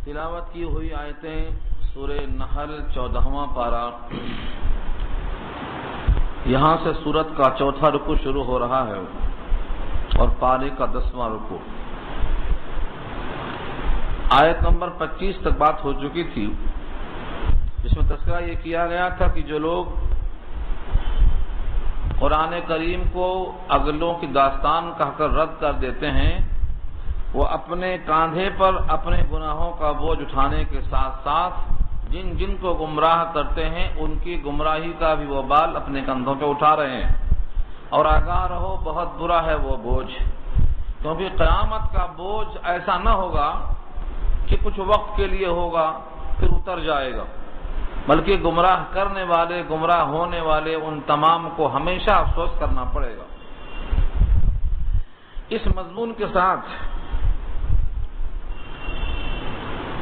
تلاوت کی ہوئی آیتیں سورہ نحل 14واں پارہ، یہاں سے سورت کا 4تھا رکوع شروع ہو رہا ہے اور پارے کا 10واں رکوع۔ آیت نمبر 25 تک بات ہو چکی تھی، جس میں تذکرہ یہ کیا گیا تھا کہ جو لوگ قرآن کریم کو اگلوں کی داستان کہہ کر رد کر دیتے ہیں، وہ اپنے کاندھے پر اپنے گناہوں کا بوجھ اٹھانے کے ساتھ ساتھ جن جن کو گمراہ کرتے ہیں ان کی گمراہی کا بھی وبال اپنے کندھوں پہ اٹھا رہے ہیں، اور آگاہ رہو بہت برا ہے وہ بوجھ، کیونکہ قیامت کا بوجھ ایسا نہ ہوگا کہ کچھ وقت کے لیے ہوگا پھر اتر جائے گا، بلکہ گمراہ کرنے والے، گمراہ ہونے والے ان تمام کو ہمیشہ افسوس کرنا پڑے گا۔ اس مضمون کے ساتھ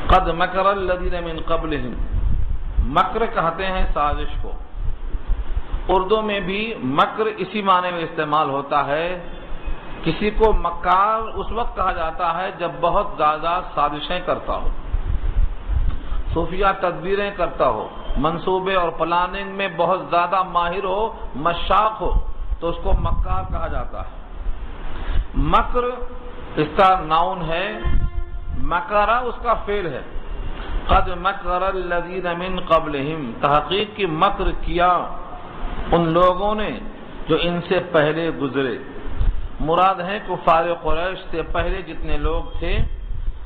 قد مکر الذین من قبلہم، مکر کہتے ہیں سازش کو، اردو میں بھی مکر اسی معنی میں استعمال ہوتا ہے۔ کسی کو مکار اس وقت کہا جاتا ہے جب بہت زیادہ سازشیں کرتا ہو، خفیہ تدبیریں کرتا ہو، منصوبے اور پلاننگ میں بہت زیادہ ماہر ہو، مشاق ہو، تو اس کو مکار کہا جاتا ہے۔ مکر اس کا ناؤن ہے، مکرہ اس کا فعل ہے۔ قد مکر الذین من قبلہم، تحقیق کی مکر کیا ان لوگوں نے جو ان سے پہلے گزرے۔ مراد ہے کفار قریش سے پہلے جتنے لوگ تھے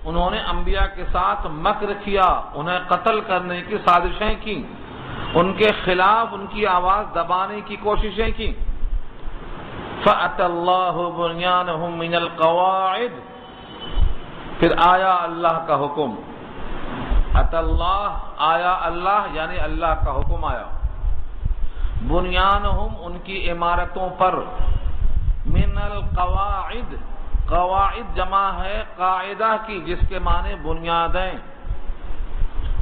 انہوں نے انبیاء کے ساتھ مکر کیا، انہیں قتل کرنے کی سازشیں کی، ان کے خلاف ان کی آواز دبانے کی کوششیں کی۔ فَأَتَى اللَّهُ بُنْيَانَهُمْ مِنَ الْقَوَاعِدِ، پھر آیا اللہ کا حکم، اتی اللہ، آیا اللہ یعنی اللہ کا حکم آیا، بنیانہم ان کی عمارتوں پر، من القواعد، قواعد جمع ہے قاعدہ کی جس کے معنی بنیادیں،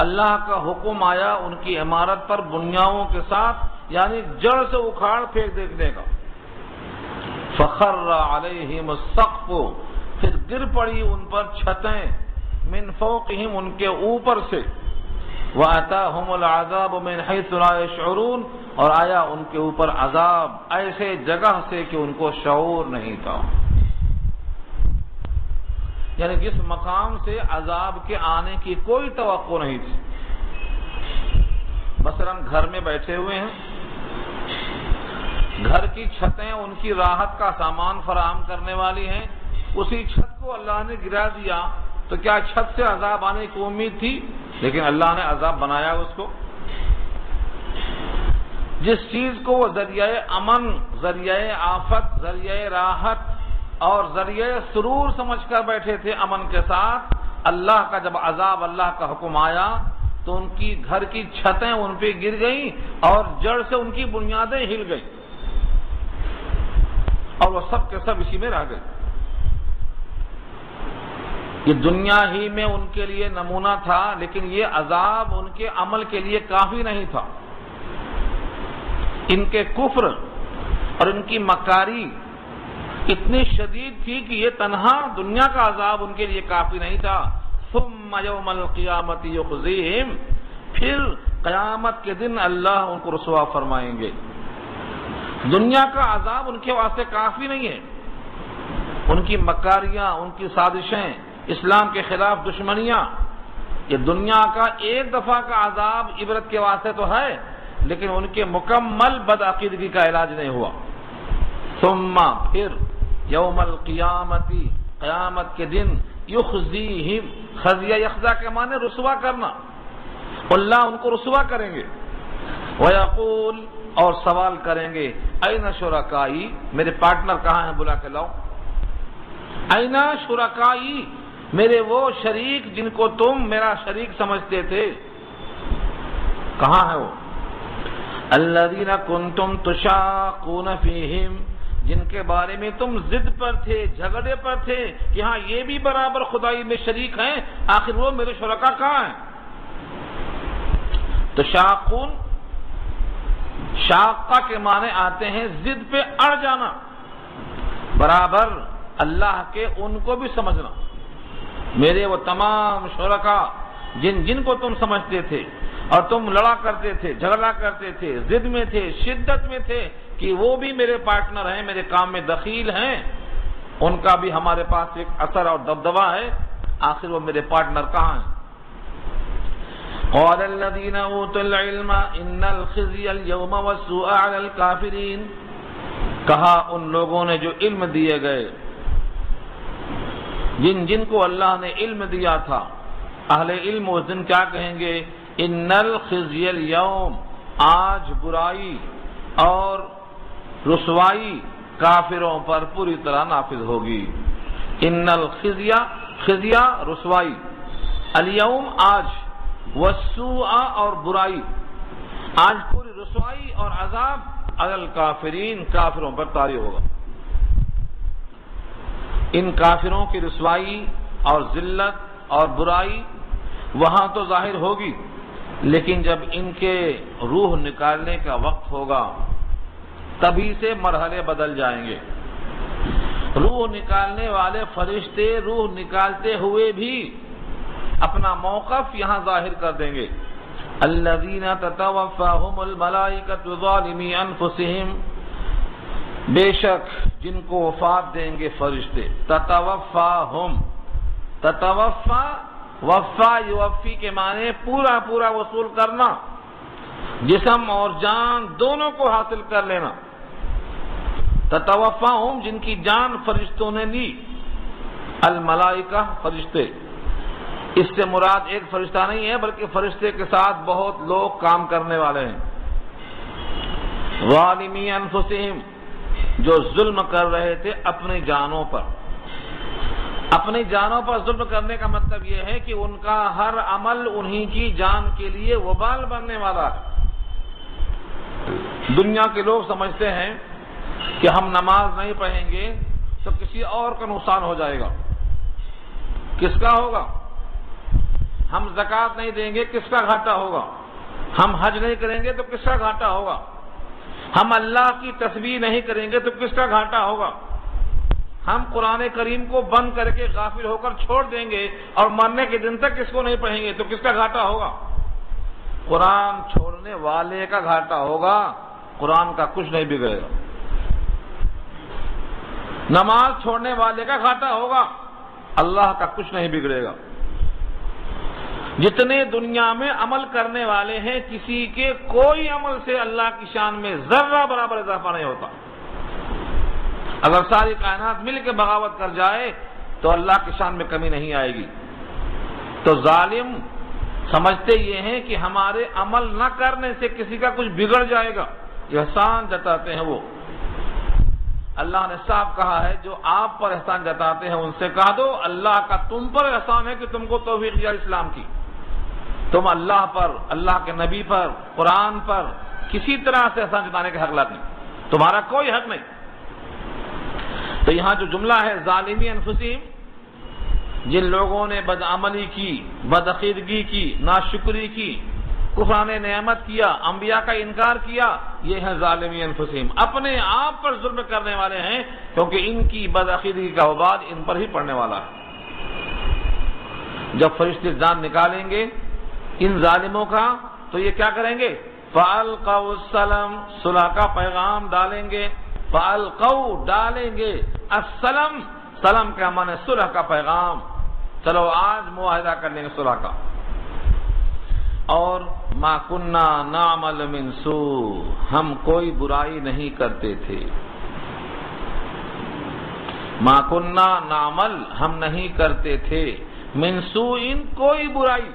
اللہ کا حکم آیا ان کی عمارت پر بنیادوں کے ساتھ، یعنی جڑ سے اکھاڑ پھینک دینے کا۔ فخر علیہم السقف، پھر گر پڑی ان پر چھتیں، من فوقہم ان کے اوپر سے، وَأَتَاهُمُ الْعَذَابُ مِنْ حَيْثُ لَا يَشْعُرُونَ، اور آیا ان کے اوپر عذاب ایسے جگہ سے کہ ان کو شعور نہیں تھا، یعنی جس مقام سے عذاب کے آنے کی کوئی توقع نہیں تھی۔ مثلا گھر میں بیٹھے ہوئے ہیں، گھر کی چھتیں ان کی راحت کا سامان فراہم کرنے والی ہیں، اسی چھت کو اللہ نے گرا دیا تو کیا چھت سے عذاب آنے کی امید تھی؟ لیکن اللہ نے عذاب بنایا اس کو۔ جس چیز کو وہ ذریعہ امن، ذریعہ آفت، ذریعہ راحت اور ذریعہ سرور سمجھ کر بیٹھے تھے امن کے ساتھ، اللہ کا جب عذاب، اللہ کا حکم آیا تو ان کی گھر کی چھتیں ان پہ گر گئیں اور جڑ سے ان کی بنیادیں ہل گئیں، اور وہ سب کے سب اسی میں رہ گئے۔ یہ دنیا ہی میں ان کے لیے نمونہ تھا، لیکن یہ عذاب ان کے عمل کے لیے کافی نہیں تھا۔ ان کے کفر اور ان کی مکاری اتنی شدید تھی کہ یہ تنہا دنیا کا عذاب ان کے لیے کافی نہیں تھا۔ ثم یوم القیامت یخزیہم، پھر قیامت کے دن اللہ ان کو رسوا فرمائیں گے۔ دنیا کا عذاب ان کے واسطے کافی نہیں ہے، ان کی مکاریاں، ان کی سازشیں، اسلام کے خلاف دشمنیاں، یہ دنیا کا ایک دفعہ کا عذاب عبرت کے واسطے تو ہے، لیکن ان کے مکمل بدعقیدگی کا علاج نہیں ہوا۔ ثم، پھر یوم القیامتی، قیامت کے دن، یخزیہم، خزیہ یخزا کے معنی رسوا کرنا، اللہ ان کو رسوا کریں گے۔ ویقول، اور سوال کریں گے، این شرکائی، میرے پارٹنر کہاں ہیں، بلا کے لاؤ۔ این شرکائی، میرے وہ شریک جن کو تم میرا شریک سمجھتے تھے، کہاں ہے وہ؟ الذین کنتم تشاقون فیہم، جن کے بارے میں تم ضد پر تھے، جھگڑے پر تھے کہ ہاں یہ بھی برابر خدائی میں شریک ہیں، آخر وہ میرے شرکا کہاں ہیں؟ تشاقون، شاقہ کے معنی آتے ہیں ضد پہ اڑ جانا، برابر اللہ کے ان کو بھی سمجھنا۔ میرے وہ تمام شرکا جن کو تم سمجھتے تھے اور تم لڑا کرتے تھے، جھگڑا کرتے تھے، ضد میں تھے، شدت میں تھے کہ وہ بھی میرے پارٹنر ہیں، میرے کام میں دخیل ہیں، ان کا بھی ہمارے پاس ایک اثر اور دبدبہ ہے، آخر وہ میرے پارٹنر کہاں ہیں؟ قال الذين اوتوا العلم ان الخزي اليوم والسوء على الكافرين، کہا ان لوگوں نے جو علم دیے گئے، جن کو اللہ نے علم دیا تھا، اہل علم اس دن کیا کہیں گے؟ ان الخزي اليوم، آج برائی اور رسوائی کافروں پر پوری طرح نافذ ہوگی۔ ان الخزي، خزیا رسوائی، الیوم آج، والسوء اور برائی، آج پوری رسوائی اور عذاب علی الکافرین، کافروں پر طاری ہوگا۔ ان کافروں کی رسوائی اور ذلت اور برائی وہاں تو ظاہر ہوگی، لیکن جب ان کے روح نکالنے کا وقت ہوگا تبھی سے مرحلے بدل جائیں گے۔ روح نکالنے والے فرشتے روح نکالتے ہوئے بھی اپنا موقف یہاں ظاہر کر دیں گے۔ الذین تتوفاہم الملائکۃ ظالمی انفسہم، بے شک جن کو وفات دیں گے فرشتے، تتوفاہم، تتوفا، وفا یوفی کے معنی پورا پورا وصول کرنا، جسم اور جان دونوں کو حاصل کر لینا۔ تتوفاہم، جن کی جان فرشتوں نے لی، الملائکہ، فرشتے، اس سے مراد ایک فرشتہ نہیں ہے بلکہ فرشتے کے ساتھ بہت لوگ کام کرنے والے ہیں۔ ظالمی انفسہم، جو ظلم کر رہے تھے اپنی جانوں پر۔ اپنی جانوں پر ظلم کرنے کا مطلب یہ ہے کہ ان کا ہر عمل انہی کی جان کے لیے وبال بننے والا ہے۔ دنیا کے لوگ سمجھتے ہیں کہ ہم نماز نہیں پڑھیں گے تو کسی اور کا نقصان ہو جائے گا۔ کس کا ہوگا؟ ہم زکوٰۃ نہیں دیں گے، کس کا گھاٹا ہوگا؟ ہم حج نہیں کریں گے تو کس کا گھاٹا ہوگا؟ ہم اللہ کی تسبیح نہیں کریں گے تو کس کا گھاٹا ہوگا؟ ہم قرآن کریم کو بند کر کے غافل ہو کر چھوڑ دیں گے اور مرنے کے دن تک اس کو نہیں پڑھیں گے تو کس کا گھاٹا ہوگا؟ قرآن چھوڑنے والے کا گھاٹا ہوگا، قرآن کا کچھ نہیں بگڑے گا۔ نماز چھوڑنے والے کا گھاٹا ہوگا، اللہ کا کچھ نہیں بگڑے گا۔ جتنے دنیا میں عمل کرنے والے ہیں کسی کے کوئی عمل سے اللہ کی شان میں ذرہ برابر اضافہ نہیں ہوتا۔ اگر ساری کائنات مل کے بغاوت کر جائے تو اللہ کی شان میں کمی نہیں آئے گی۔ تو ظالم سمجھتے یہ ہیں کہ ہمارے عمل نہ کرنے سے کسی کا کچھ بگڑ جائے گا، احسان جتاتے ہیں وہ۔ اللہ نے صاف کہا ہے جو آپ پر احسان جتاتے ہیں ان سے کہہ دو اللہ کا تم پر احسان ہے کہ تم کو توفیق دیا اسلام کی۔ تم اللہ پر، اللہ کے نبی پر، قرآن پر کسی طرح سے احسان جتانے کا حق نہیں، تمہارا کوئی حق نہیں۔ تو یہاں جو جملہ ہے ظالمی انفسہم، جن لوگوں نے بدعملی کی، بدعقیدگی کی، ناشکری کی، کفران نعمت کیا، انبیاء کا انکار کیا، یہ ہے ظالمی انفسہم، اپنے آپ پر ظلم کرنے والے ہیں، کیونکہ ان کی بدعقیدگی کا وبال ان پر ہی پڑنے والا ہے۔ جب فرشتے جان نکالیں گے ان ظالموں کا تو یہ کیا کریں گے؟ فَأَلْقَوْا السَّلَمَ، صلح کا پیغام ڈالیں گے، فَأَلْقَوْا ڈالیں گے، السلم، سلم کا معنی صلح کا پیغام، چلو آج معاہدہ کر لیں گے صلح کا۔ اور مَا كُنَّا نَعْمَلُ مِن سُوءٍ، ہم کوئی برائی نہیں کرتے تھے۔ مَا كُنَّا نَعْمَلُ، ہم نہیں کرتے تھے، مِن سُوءٍ، کوئی برائی۔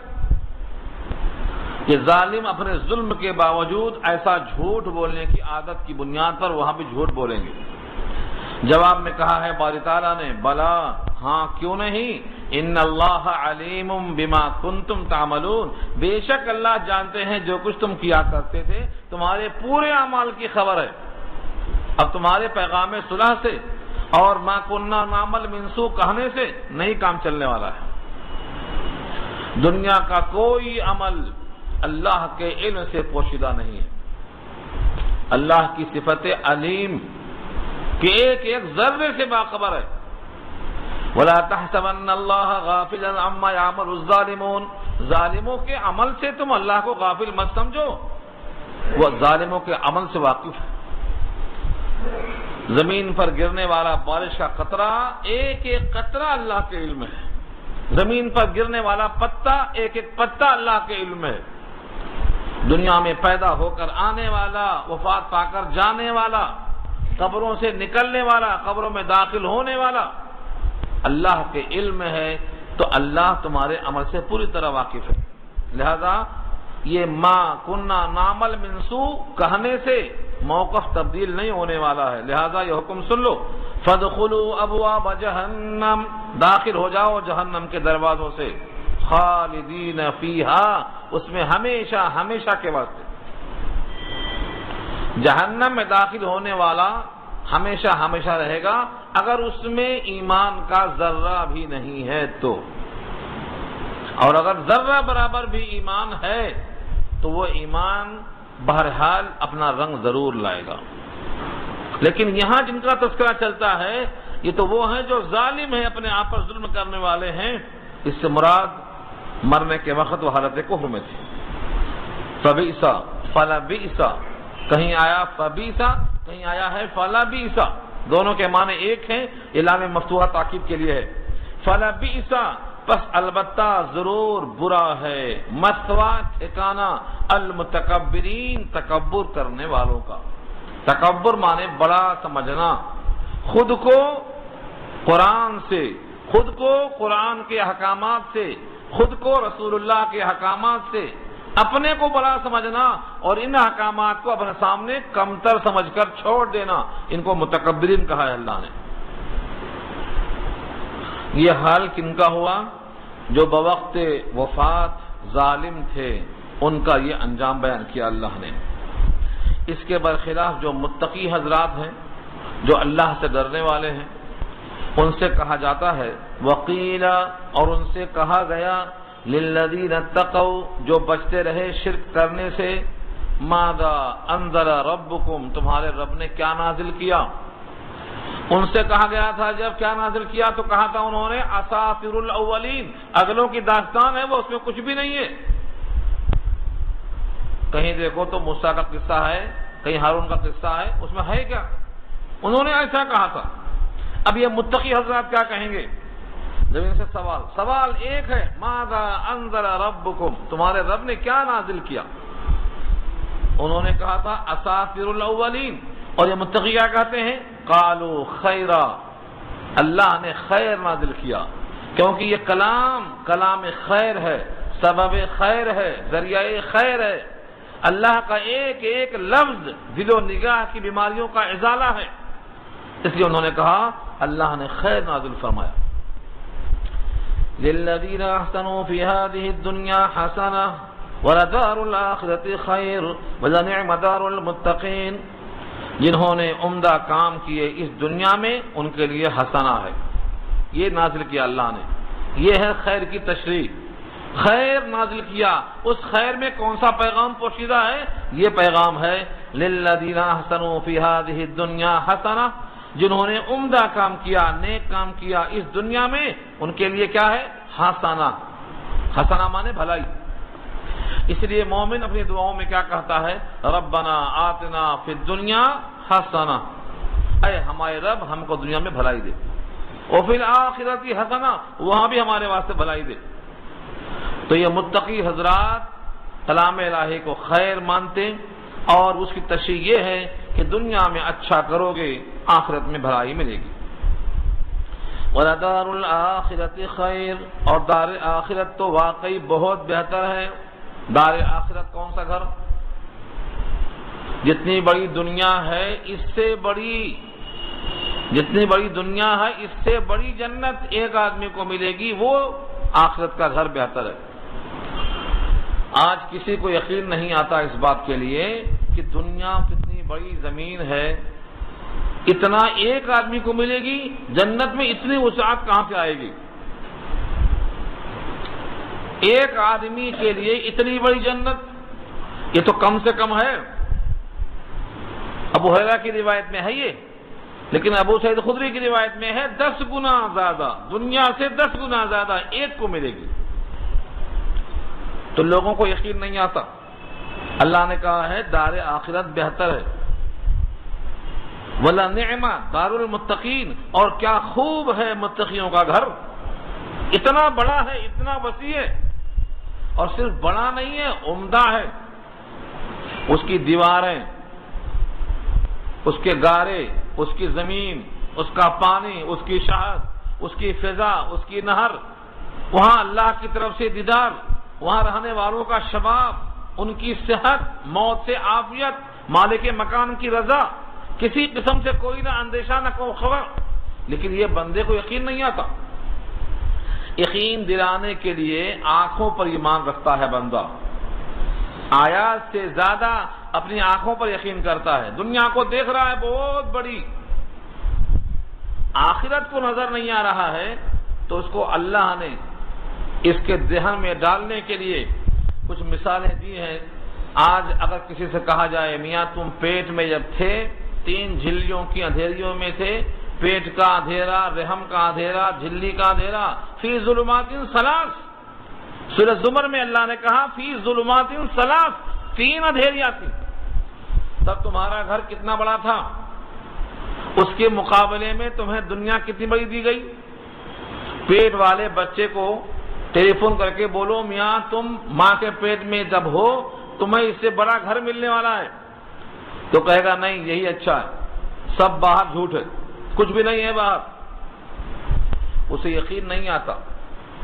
کہ ظالم اپنے ظلم کے باوجود ایسا جھوٹ بولنے کی عادت کی بنیاد پر وہاں بھی جھوٹ بولیں گے۔ جواب میں کہا ہے باری تعالیٰ نے، بلا، ہاں کیوں نہیں، ان اللہ علیم بما کنتم تعملون، بے شک اللہ جانتے ہیں جو کچھ تم کیا کرتے تھے، تمہارے پورے اعمال کی خبر ہے۔ اب تمہارے پیغام صلح سے اور ما کننا نعمل من سوء کہنے سے نہیں کام چلنے والا ہے۔ دنیا کا کوئی عمل اللہ کے علم سے پوشیدہ نہیں ہے۔ اللہ کی صفت علیم کہ ایک ایک ذرے سے باخبر ہے۔ وَلَا تَحْسَبَنَّ اللَّهَ غَافِلًا عَمَّا يَعْمَلُ الظَّالِمُونَ، ظالموں کے عمل سے تم اللہ کو غافل مت سمجھو، وہ ظالموں کے عمل سے واقف ہے۔ زمین پر گرنے والا بارش کا قطرہ، ایک ایک قطرہ اللہ کے علم ہے۔ زمین پر گرنے والا پتا، ایک ایک پتا اللہ کے علم ہے۔ دنیا میں پیدا ہو کر آنے والا، وفات پا کر جانے والا، قبروں سے نکلنے والا، قبروں میں داخل ہونے والا، اللہ کے علم ہے۔ تو اللہ تمہارے عمل سے پوری طرح واقف ہے، لہذا یہ ما کننا نعمل من سوء کہنے سے موقف تبدیل نہیں ہونے والا ہے، لہذا یہ حکم سن لو، فادخلوا ابواب جہنم، داخل ہو جاؤ جہنم کے دروازوں سے، خالدین فیہا، اس میں ہمیشہ ہمیشہ کے واسطے۔ جہنم میں داخل ہونے والا ہمیشہ ہمیشہ رہے گا اگر اس میں ایمان کا ذرہ بھی نہیں ہے تو، اور اگر ذرہ برابر بھی ایمان ہے تو وہ ایمان بہرحال اپنا رنگ ضرور لائے گا۔ لیکن یہاں جن کا تذکرہ چلتا ہے یہ تو وہ ہیں جو ظالم ہیں، اپنے آپ پر ظلم کرنے والے ہیں، اس سے مراد مرنے کے وقت وہ حالت کفر میں تھے۔ فبئسا فلبئسا، کہیں آیا فبئسا، کہیں آیا ہے فلبئسا، دونوں کے معنی ایک ہیں، یہ لام مفتوحہ تاکید کے لیے ہے۔ فلبئسا، پس البتہ ضرور برا ہے، مثوا ٹھکانہ، المتکبرین، تکبر کرنے والوں کا۔ تکبر مانے بڑا سمجھنا، خود کو قرآن سے، خود کو قرآن کے احکامات سے، خود کو رسول اللہ کے احکامات سے اپنے کو بڑا سمجھنا اور ان احکامات کو اپنے سامنے کمتر سمجھ کر چھوڑ دینا، ان کو متکبرین کہا ہے اللہ نے۔ یہ حال کن کا ہوا؟ جو بوقت وفات ظالم تھے، ان کا یہ انجام بیان کیا اللہ نے۔ اس کے برخلاف جو متقی حضرات ہیں، جو اللہ سے ڈرنے والے ہیں، ان سے کہا جاتا ہے وقیل، اور ان سے کہا گیا للذین اتقوا، جو بچتے رہے شرک کرنے سے، ماذا انزل ربکم، تمہارے رب نے کیا نازل کیا؟ ان سے کہا گیا تھا جب کیا نازل کیا تو کہا تھا انہوں نے اساطیر الاولین، اگلوں کی داستان ہے وہ، اس میں کچھ بھی نہیں ہے۔ کہیں دیکھو تو موسیٰ کا قصہ ہے، کہیں ہارون کا قصہ ہے، اس میں ہے کیا؟ انہوں نے ایسا کہا تھا۔ اب یہ متقی حضرات کیا کہیں گے؟ جب ان سے سوال ایک ہے، ماذا انزل ربکم، تمہارے رب نے کیا نازل کیا؟ انہوں نے کہا تھا اساطیر الاولین، اور یہ متقی کیا کہتے ہیں؟ قالوا خیرا، اللہ نے خیر نازل کیا، کیونکہ یہ کلام خیر ہے، سبب خیر ہے، ذریعہ خیر ہے، اللہ کا ایک ایک لفظ دل و نگاہ کی بیماریوں کا ازالہ ہے، اس لیے انہوں نے کہا اللہ نے خیر نازل فرمایا۔ للذین احسنوا فی هذه الدنیا حسنہ ولدار الآخرۃ خیر ولنعم دار المتقین، جنہوں نے عمدہ کام کیے اس دنیا میں ان کے لیے حسنہ ہے، یہ نازل کیا اللہ نے، یہ ہے خیر کی تشریح، خیر نازل کیا۔ اس خیر میں کون سا پیغام پوشیدہ ہے؟ یہ پیغام ہے للذین احسنوا فی هذه الدنیا حسنہ، جنہوں نے عمدہ کام کیا، نیک کام کیا اس دنیا میں، ان کے لیے کیا ہے؟ حسنہ، حسنہ مانے بھلائی۔ اس لیے مومن اپنی دعاؤں میں کیا کہتا ہے؟ ربنا آتنا فی الدنیا حسنہ، اے ہمارے رب ہم کو دنیا میں بھلائی دے، اور فی الآخرۃ حسنہ، وہاں بھی ہمارے واسطے بھلائی دے۔ تو یہ متقی حضرات کلام الہی کو خیر مانتے، اور اس کی تشریح یہ ہے کہ دنیا میں اچھا کرو گے آخرت میں بھلائی ملے گی۔ وَلَدَارُ الْآخِرَةِ خَيْرٌ، اور دار آخرت تو واقعی بہت بہتر ہے۔ دار آخرت کون سا گھر؟ جتنی بڑی دنیا ہے اس سے بڑی، جتنی بڑی دنیا ہے اس سے بڑی جنت ایک آدمی کو ملے گی، وہ آخرت کا گھر بہتر ہے۔ آج کسی کو یقین نہیں آتا اس بات کے لیے کہ دنیا کتنی بڑی زمین ہے، اتنا ایک آدمی کو ملے گی، جنت میں اتنی وسعت کہاں سے آئے گی؟ ایک آدمی کے لیے اتنی بڑی جنت، یہ تو کم سے کم ہے۔ ابو ہریرہ کی روایت میں ہے یہ، لیکن ابو سعید خدری کی روایت میں ہے 10 گنا زیادہ، دنیا سے 10 گنا زیادہ ایک کو ملے گی۔ تو لوگوں کو یقین نہیں آتا۔ اللہ نے کہا ہے دار آخرت بہتر ہے، وَلَنِعْمَ دار المتقین، اور کیا خوب ہے متقیوں کا گھر، اتنا بڑا ہے، اتنا وسیع ہے، اور صرف بڑا نہیں ہے، عمدہ ہے۔ اس کی دیواریں، اس کے گارے، اس کی زمین، اس کا پانی، اس کی شہد، اس کی فضا، اس کی نہر، وہاں اللہ کی طرف سے دیدار، وہاں رہنے والوں کا شباب، ان کی صحت، موت سے عافیت، مالک مکان کی رضا، کسی قسم سے کوئی نہ اندیشہ نہ کوئی خبر۔ لیکن یہ بندے کو یقین نہیں آتا۔ یقین دلانے کے لیے آنکھوں پر ایمان رکھتا ہے بندہ، آیات سے زیادہ اپنی آنکھوں پر یقین کرتا ہے۔ دنیا کو دیکھ رہا ہے بہت بڑی، آخرت کو نظر نہیں آ رہا ہے، تو اس کو اللہ نے اس کے ذہن میں ڈالنے کے لیے کچھ مثالیں دی ہیں۔ آج اگر کسی سے کہا جائے میاں تم پیٹ میں جب تھے 3 جھلیوں کی اندھیریوں میں تھے، پیٹ کا اندھیرا، رحم کا اندھیرا، جھلی کا اندھیرا، فی ظلمات ثلاث، سورہ زمر میں اللہ نے کہا فی ظلمات ثلاث، 3 اندھیریاں تھیں، تب تمہارا گھر کتنا بڑا تھا، اس کے مقابلے میں تمہیں دنیا کتنی بڑی دی گئی۔ پیٹ والے بچے کو ٹیلی فون کر کے بولو میاں تم ماں کے پیٹ میں جب ہو تمہیں اس سے بڑا گھر ملنے والا ہے، تو کہے گا نہیں یہی اچھا ہے، سب باہر جھوٹ ہے، کچھ بھی نہیں ہے باہر۔ اسے یقین نہیں آتا،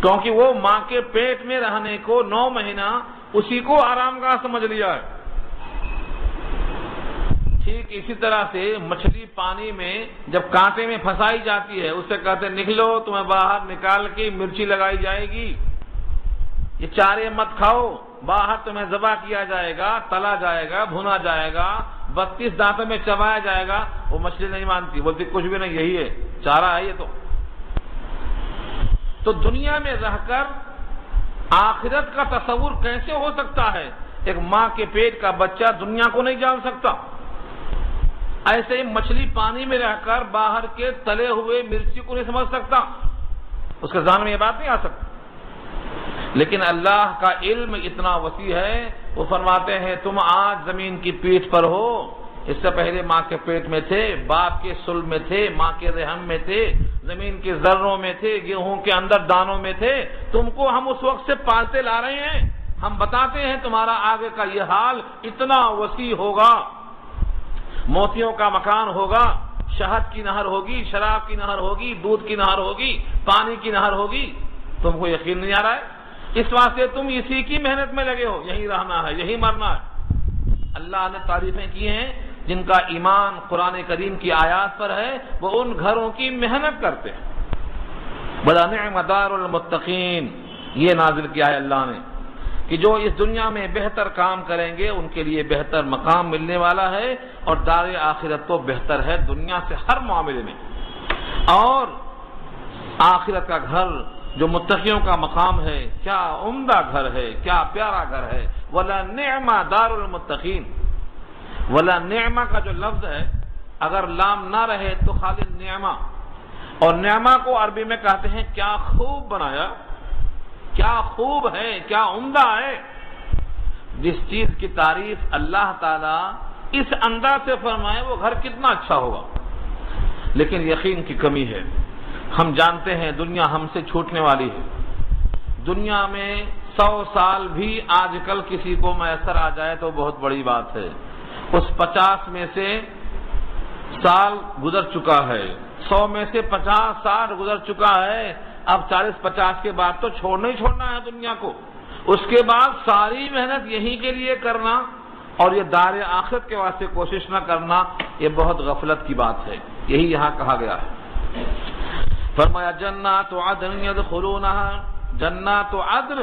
کیونکہ وہ ماں کے پیٹ میں رہنے کو 9 مہینہ اسی کو آرام گاہ سمجھ لیا ہے۔ ٹھیک اسی طرح سے مچھلی پانی میں جب کانٹے میں پھنسائی جاتی ہے، اس سے کہتے نکلو، تمہیں باہر نکال کے مرچی لگائی جائے گی، یہ چارے مت کھاؤ، باہر تمہیں ذبح کیا جائے گا، تلا جائے گا، بھونا جائے گا، 32 دانتوں میں چبایا جائے گا۔ وہ مچھلی نہیں مانتی، بولتی کچھ بھی نہیں، یہی ہے چارہ ہے یہ تو دنیا میں رہ کر آخرت کا تصور کیسے ہو سکتا ہے؟ ایک ماں کے پیٹ کا بچہ دنیا کو نہیں جان سکتا، ایسے ہی مچھلی پانی میں رہ کر باہر کے تلے ہوئے مرچی کو نہیں سمجھ سکتا، اس کے ذہن میں یہ بات نہیں آ سکتی۔ لیکن اللہ کا علم اتنا وسیع ہے، وہ فرماتے ہیں تم آج زمین کی پیٹھ پر ہو، اس سے پہلے ماں کے پیٹ میں تھے، باپ کے صلب میں تھے، ماں کے رحم میں تھے، زمین کے ذروں میں تھے، گیہوں کے اندر دانوں میں تھے، تم کو ہم اس وقت سے پالتے لا رہے ہیں، ہم بتاتے ہیں تمہارا آگے کا یہ حال اتنا وسیع ہوگا، موتیوں کا مکان ہوگا، شہد کی نہر ہوگی، شراب کی نہر ہوگی، دودھ کی نہر ہوگی، پانی کی نہر ہوگی، تم کو یقین نہیں آ رہا ہے؟ اس واسطے تم اسی کی محنت میں لگے ہو، یہی رہنا ہے، یہی مرنا ہے۔ اللہ نے تعریفیں کی ہیں جن کا ایمان قرآن کریم کی آیات پر ہے، وہ ان گھروں کی محنت کرتے ہیں۔ وَلَنِعْمَ دَارُ الْمُتَّقِينَ، یہ نازل کیا ہے اللہ نے کہ جو اس دنیا میں بہتر کام کریں گے ان کے لیے بہتر مقام ملنے والا ہے، اور دار آخرت تو بہتر ہے دنیا سے ہر معاملے میں۔ اور آخرت کا گھر جو متقیوں کا مقام ہے، کیا عمدہ گھر ہے، کیا پیارا گھر ہے۔ وَلَنِعْمَ دَارُ الْمُتَّقِينَ، وَلَنِعْمَ کا جو لفظ ہے اگر لام نہ رہے تو خالی نعمہ، اور نعمہ کو عربی میں کہتے ہیں کیا خوب بنایا، کیا خوب ہے، کیا عمدہ ہے۔ جس چیز کی تعریف اللہ تعالی اس انداز سے فرمائے وہ گھر کتنا اچھا ہوگا، لیکن یقین کی کمی ہے۔ ہم جانتے ہیں دنیا ہم سے چھوٹنے والی ہے، دنیا میں 100 سال بھی آج کل کسی کو میسر آ جائے تو بہت بڑی بات ہے۔ اس 50 میں سے سال گزر چکا ہے، 100 میں سے 50 سال گزر چکا ہے، اب 40-50 کے بعد تو چھوڑنا ہی چھوڑنا ہے دنیا کو۔ اس کے بعد ساری محنت یہیں کے لیے کرنا اور یہ دار آخرت کے واسطے کوشش نہ کرنا، یہ بہت غفلت کی بات ہے۔ یہی یہاں کہا گیا ہے، فرمایا جنات عدن يدخلونها، جنات عدن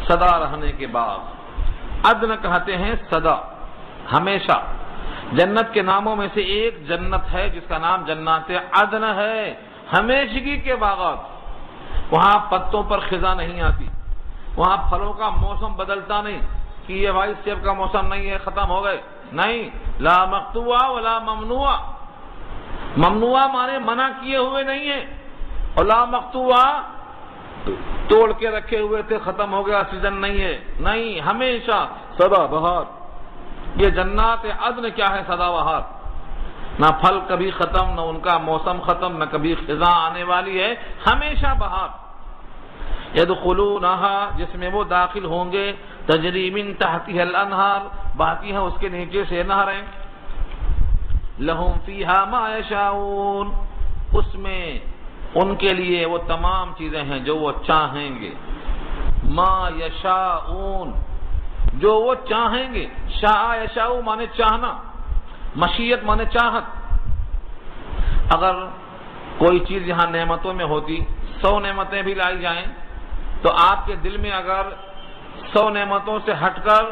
سدا رہنے کے بعد، عدن کہتے ہیں سدا، ہمیشہ۔ جنت کے ناموں میں سے ایک جنت ہے جس کا نام جنات عدن ہے، ہمیشگی کے باغات، وہاں پتوں پر خزاں نہیں آتی، وہاں پھلوں کا موسم بدلتا نہیں کہ یہ بھائی سیب کا موسم نہیں ہے ختم ہو گئے، نہیں، لا مقطوع ولا ممنوع، ممنوع مانے منع کیے ہوئے نہیں ہے، اور لا مقطوع توڑ کے رکھے ہوئے تھے، ختم ہو گیا سیزن نہیں ہے، نہیں، ہمیشہ سدا بہار۔ یہ جنات عدن کیا ہے؟ سدا بہار، نہ پھل کبھی ختم، نہ ان کا موسم ختم، نہ کبھی خزاں آنے والی ہے، ہمیشہ بہار۔ یدخلونہا، جس میں وہ داخل ہوں گے، تجری من تحتہا الانہار، بہتی ہیں اس کے نیچے سے نہریں، لہم فیہا ما یشاؤون، اس میں ان کے لیے وہ تمام چیزیں ہیں جو وہ چاہیں گے، ما یشاؤون، جو وہ چاہیں گے، شاء یشاؤ مانے چاہنا، مشیت مانے چاہت۔ اگر کوئی چیز یہاں نعمتوں میں ہوتی، 100 نعمتیں بھی لائی جائیں، تو آپ کے دل میں اگر 100 نعمتوں سے ہٹ کر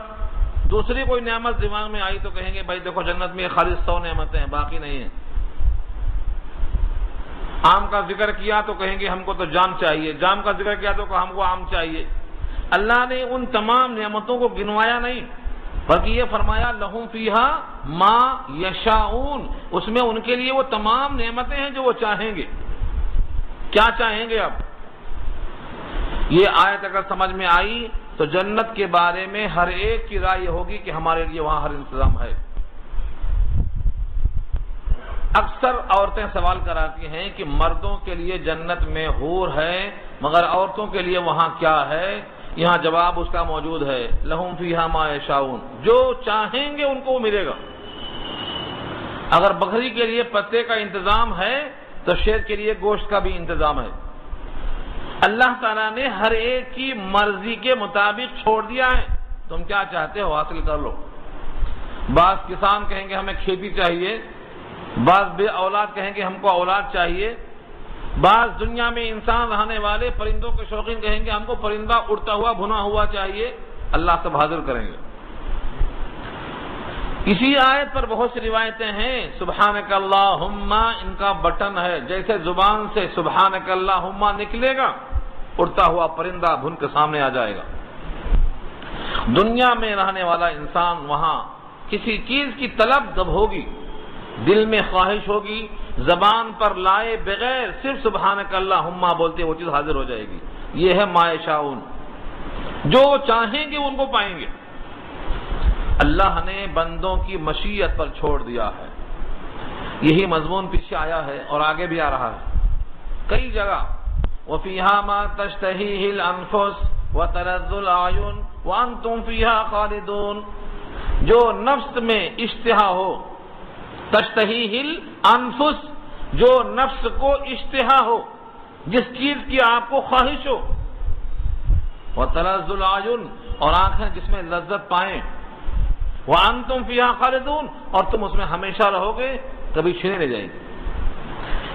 دوسری کوئی نعمت دماغ میں آئی تو کہیں گے بھائی دیکھو جنت میں خالی 100 نعمتیں ہیں، باقی نہیں ہیں۔ آم کا ذکر کیا تو کہیں گے ہم کو تو جام چاہیے، جام کا ذکر کیا تو ہم کو آم چاہیے۔ اللہ نے ان تمام نعمتوں کو گنوایا نہیں، بلکہ یہ فرمایا لہم فیہا ما یشاؤون، اس میں ان کے لیے وہ تمام نعمتیں ہیں جو وہ چاہیں گے۔ کیا چاہیں گے اب؟ یہ آیت اگر سمجھ میں آئی تو جنت کے بارے میں ہر ایک کی رائے ہوگی کہ ہمارے لیے وہاں ہر انتظام ہے۔ اکثر عورتیں سوال کراتی ہیں کہ مردوں کے لیے جنت میں حور ہے مگر عورتوں کے لیے وہاں کیا ہے؟ یہاں جواب اس کا موجود ہے، لہم فیہا ما یشاؤون، جو چاہیں گے ان کو ملے گا۔ اگر بکری کے لیے پتے کا انتظام ہے تو شیر کے لیے گوشت کا بھی انتظام ہے۔ اللہ تعالیٰ نے ہر ایک کی مرضی کے مطابق چھوڑ دیا ہے، تم کیا چاہتے ہو حاصل کر لو۔ بعض کسان کہیں گے ہمیں کھیتی چاہیے، بعض بے اولاد کہیں گے ہم کو اولاد چاہیے، بعض دنیا میں انسان رہنے والے پرندوں کے شوقین کہیں گے ہم کو پرندہ اڑتا ہوا بھنا ہوا چاہیے، اللہ سب حاضر کریں گے۔ اسی آیت پر بہت سی روایتیں ہیں، سبحانک اللہم، ان کا بٹن ہے، جیسے زبان سے سبحانک اللہم نکلے گا اڑتا ہوا پرندہ بھن کے سامنے آ جائے گا۔ دنیا میں رہنے والا انسان وہاں کسی چیز کی طلب جب ہوگی، دل میں خواہش ہوگی، زبان پر لائے بغیر صرف سبحانک اللہم بولتے وہ چیز حاضر ہو جائے گی۔ یہ ہے ما یشاؤون، جو چاہیں گے ان کو پائیں گے۔ اللہ نے بندوں کی مشیت پر چھوڑ دیا ہے، یہی مضمون پیچھے آیا ہے اور آگے بھی آ رہا ہے کئی جگہ۔ وَفِيهَا مَا تَشْتَهِيهِ الْأَنفُسُ وَتَلَذُّ الْأَعْيُنُ وَأَنْتُمْ فِيهَا خَالِدُونَ، جو نفس میں اشتہا ہو، تشتہیہ الانفس، جو نفس کو اشتہا ہو، جس چیز کی آپ کو خواہش ہو، وَتَلَذُّ الْأَعْيُنُ، اور آنکھیں جس میں لذت پائیں، وَأَنْتُمْ فِيهَا خَالِدُونَ، اور تم اس میں ہمیشہ رہو گے، کبھی چھینے نہیں جائیں گے۔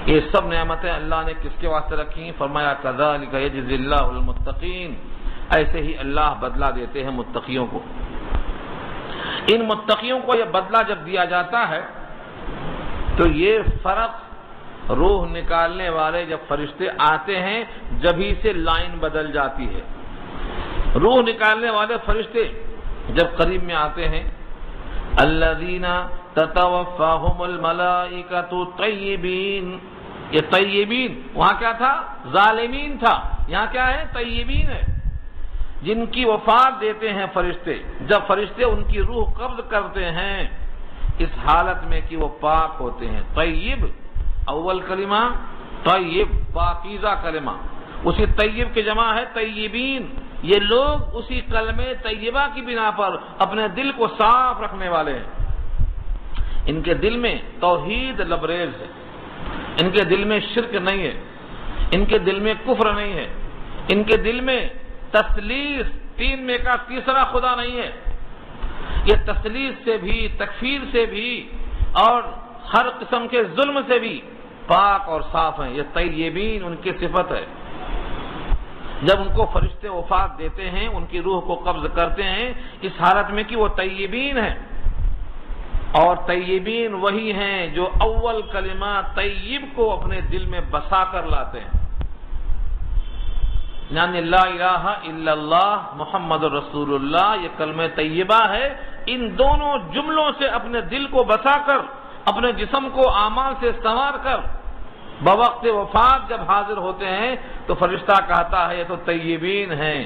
یہ سب نعمتیں اللہ نے کس کے واسطے رکھی؟ فرمایا كَذَلِكَ يَجْزِي اللَّهُ الْمُتَّقِينَ، ایسے ہی اللہ بدلہ دیتے ہیں متقیوں کو۔ ان متقیوں کو یہ بدلہ جب دیا جاتا ہے تو یہ فرق روح نکالنے والے جب فرشتے آتے ہیں جبھی سے لائن بدل جاتی ہے۔ روح نکالنے والے فرشتے جب قریب میں آتے ہیں، الذین تتوفاہم الملائکۃ طیبین، یہ طیبین وہاں کیا تھا؟ ظالمین تھا، یہاں کیا ہے؟ طیبین ہے، جن کی وفات دیتے ہیں فرشتے۔ جب فرشتے ان کی روح قبض کرتے ہیں اس حالت میں کہ وہ پاک ہوتے ہیں۔ طیب اول کلمہ، طیب پاکیزہ کلمہ، اسی طیب کی جمع ہے طیبین۔ یہ لوگ اسی کلمے طیبہ کی بنا پر اپنے دل کو صاف رکھنے والے ہیں۔ ان کے دل میں توحید لبریز ہے، ان کے دل میں شرک نہیں ہے، ان کے دل میں کفر نہیں ہے، ان کے دل میں تثلیث، تین میں کا تیسرا خدا نہیں ہے۔ یہ تثلیث سے بھی، تکفیر سے بھی اور ہر قسم کے ظلم سے بھی پاک اور صاف ہیں۔ یہ طیبین ان کی صفت ہے۔ جب ان کو فرشتے وفات دیتے ہیں، ان کی روح کو قبض کرتے ہیں اس حالت میں کہ وہ طیبین ہیں، اور طیبین وہی ہیں جو اول کلمہ طیب کو اپنے دل میں بسا کر لاتے ہیں، یعنی لا الہ الا اللہ محمد رسول اللہ، یہ کلمہ طیبہ ہے۔ ان دونوں جملوں سے اپنے دل کو بسا کر، اپنے جسم کو اعمال سے سنوار کر بوقت وفات جب حاضر ہوتے ہیں تو فرشتہ کہتا ہے یہ تو طیبین ہیں،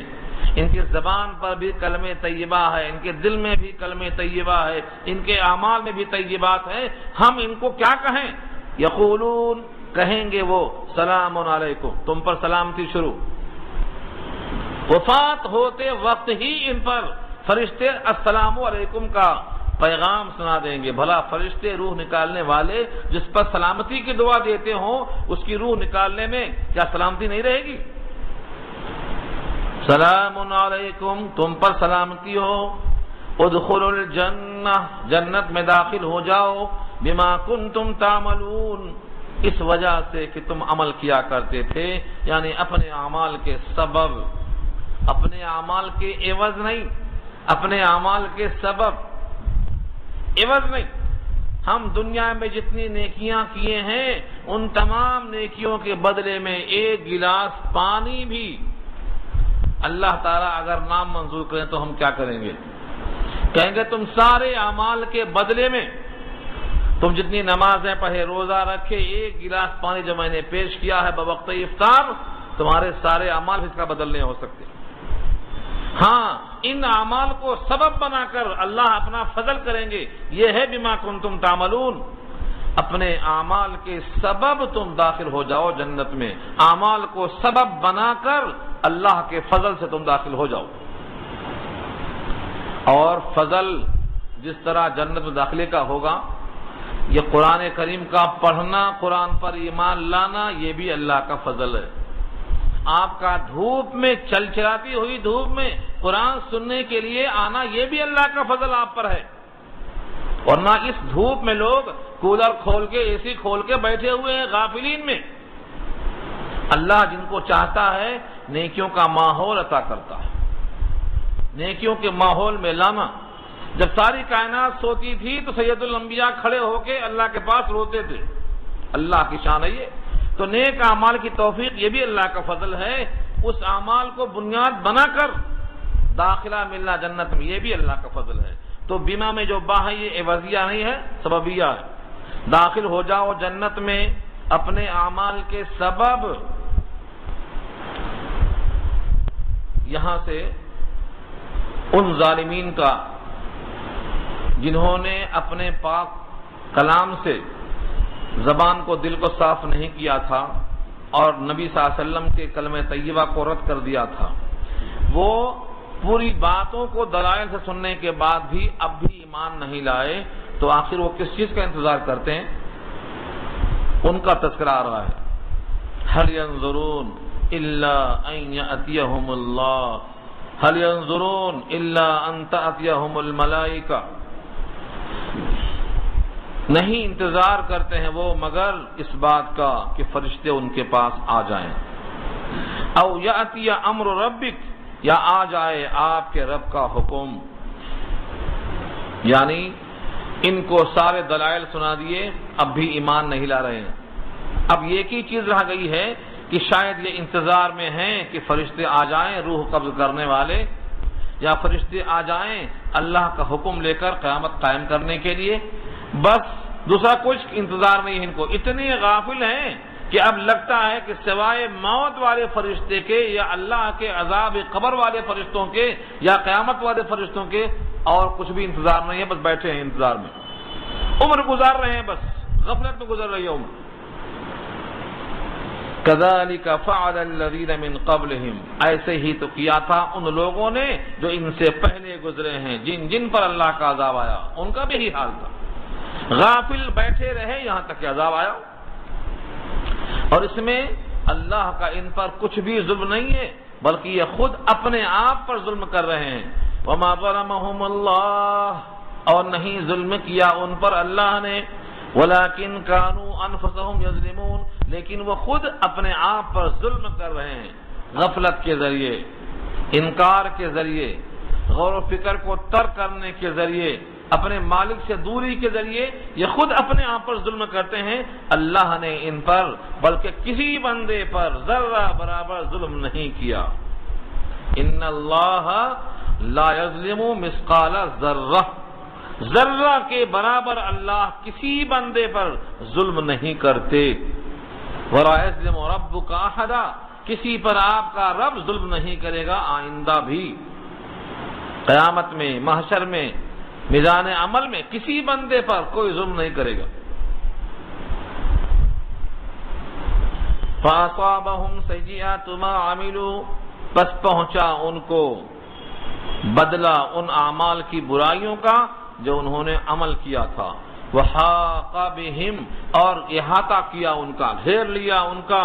ان کی زبان پر بھی کلمہ طیبہ ہے، ان کے دل میں بھی کلمہ طیبہ ہے، ان کے اعمال میں بھی طیبات ہیں، ہم ان کو کیا کہیں؟ یقولون، کہیں گے وہ سلام علیکم، تم پر سلامتی شروع۔ وفات ہوتے وقت ہی ان پر فرشتے السلام علیکم کا پیغام سنا دیں گے۔ بھلا فرشتے روح نکالنے والے جس پر سلامتی کی دعا دیتے ہوں اس کی روح نکالنے میں کیا سلامتی نہیں رہے گی؟ سلام علیکم، تم پر سلامتی ہو، ادخلوا الجنہ، جنت میں داخل ہو جاؤ، بما کنتم تعملون، اس وجہ سے کہ تم عمل کیا کرتے تھے، یعنی اپنے اعمال کے سبب، اپنے اعمال کے عوض نہیں، اپنے اعمال کے سبب، عوض نہیں۔ ہم دنیا میں جتنی نیکیاں کیے ہیں ان تمام نیکیوں کے بدلے میں ایک گلاس پانی بھی اللہ تعالیٰ اگر نام منظور کریں تو ہم کیا کریں گے؟ کہیں گے تم سارے اعمال کے بدلے میں، تم جتنی نمازیں پڑھے، روزہ رکھے، ایک گلاس پانی جو میں نے پیش کیا ہے بوقت افطار، تمہارے سارے اعمال اس کا بدل نہیں ہو سکتے۔ ہاں، ان اعمال کو سبب بنا کر اللہ اپنا فضل کریں گے، یہ ہے بما کنتم تعملون، اپنے اعمال کے سبب تم داخل ہو جاؤ جنت میں، اعمال کو سبب بنا کر اللہ کے فضل سے تم داخل ہو جاؤ۔ اور فضل جس طرح جنت میں داخلے کا ہوگا، یہ قرآن کریم کا پڑھنا، قرآن پر ایمان لانا، یہ بھی اللہ کا فضل ہے۔ آپ کا دھوپ میں چلچلاتی ہوئی دھوپ میں قرآن سننے کے لیے آنا، یہ بھی اللہ کا فضل آپ پر ہے، ورنہ اس دھوپ میں لوگ کولر کھول کے، اے سی کھول کے بیٹھے ہوئے ہیں غافلین میں۔ اللہ جن کو چاہتا ہے نیکیوں کا ماحول عطا کرتا ہے، نیکیوں کے ماحول میں لانا۔ جب ساری کائنات سوتی تھی تو سید الانبیاء کھڑے ہو کے اللہ کے پاس روتے تھے، اللہ کی شان ہے یہ۔ تو نیک اعمال کی توفیق یہ بھی اللہ کا فضل ہے، اس اعمال کو بنیاد بنا کر داخلہ ملنا جنت میں، یہ بھی اللہ کا فضل ہے۔ تو بیمہ میں جو با ہے یہ عوضیہ نہیں ہے، سببیہ ہے۔ داخل ہو جاؤ جنت میں اپنے اعمال کے سبب۔ یہاں سے ان ظالمین کا جنہوں نے اپنے پاک کلام سے زبان کو، دل کو صاف نہیں کیا تھا اور نبی صلی اللہ علیہ وسلم کے کلمہ طیبہ کو رد کر دیا تھا، وہ پوری باتوں کو دلائل سے سننے کے بعد بھی اب بھی ایمان نہیں لائے، تو آخر وہ کس چیز کا انتظار کرتے ہیں؟ ان کا تذکرہ آ رہا ہے، هل ينظرون الا ان ياتيهم الله هل ينظرون الا ان تاتيهم الملائکہ، نہیں انتظار کرتے ہیں وہ مگر اس بات کا کہ فرشتے ان کے پاس آ جائیں، او یاتی امر ربک، یا آ جائے آپ کے رب کا حکم۔ یعنی ان کو سارے دلائل سنا دیے، اب بھی ایمان نہیں لا رہے ہیں۔ اب ایک ہی چیز رہ گئی ہے کہ شاید یہ انتظار میں ہیں کہ فرشتے آ جائیں روح قبض کرنے والے، یا فرشتے آ جائیں اللہ کا حکم لے کر قیامت قائم کرنے کے لیے، بس دوسرا کچھ انتظار نہیں ہے ان کو۔ اتنے غافل ہیں کہ اب لگتا ہے کہ سوائے موت والے فرشتے کے یا اللہ کے عذاب قبر والے فرشتوں کے یا قیامت والے فرشتوں کے اور کچھ بھی انتظار نہیں ہے، بس بیٹھے ہیں انتظار میں، عمر گزار رہے ہیں، بس غفلت میں گزر رہی ہے عمر۔ كذلك فعل الذين من قبلهم، ایسے ہی تو کیا تھا ان لوگوں نے جو ان سے پہلے گزرے ہیں، جن پر اللہ کا عذاب آیا ان کا بھی یہی حال تھا، غافل بیٹھے رہے یہاں تک کہ عذاب آیا۔ اور اس میں اللہ کا ان پر کچھ بھی ظلم نہیں ہے، بلکہ یہ خود اپنے آپ پر ظلم کر رہے ہیں۔ وما ظلمهم اللہ، اور نہیں ظلم کیا ان پر اللہ نے، ولكن كانوا انفسهم يظلمون، لیکن وہ خود اپنے آپ پر ظلم کر رہے ہیں، غفلت کے ذریعے، انکار کے ذریعے، غور و فکر کو ترک کرنے کے ذریعے، اپنے مالک سے دوری کے ذریعے یہ خود اپنے آپ پر ظلم کرتے ہیں۔ اللہ نے ان پر بلکہ کسی بندے پر ذرہ برابر ظلم نہیں کیا۔ ان اللہ لا یظلم مثقال ذرہ، ذرہ کے برابر اللہ کسی بندے پر ظلم نہیں کرتے۔ ولا یظلم ربک احدا، کسی پر آپ کا رب ظلم نہیں کرے گا آئندہ بھی، قیامت میں، محشر میں، میزان عمل میں کسی بندے پر کوئی ظلم نہیں کرے گا۔ فَأَصَابَهُمْ سَيِّئَاتُ مَا عَمِلُوا، بس پہنچا ان کو بدلہ ان اعمال کی برائیوں کا جو انہوں نے عمل کیا تھا، وَحَاقَ بِهِمْ، اور احاطہ کیا ان کا، گھیر لیا ان کا،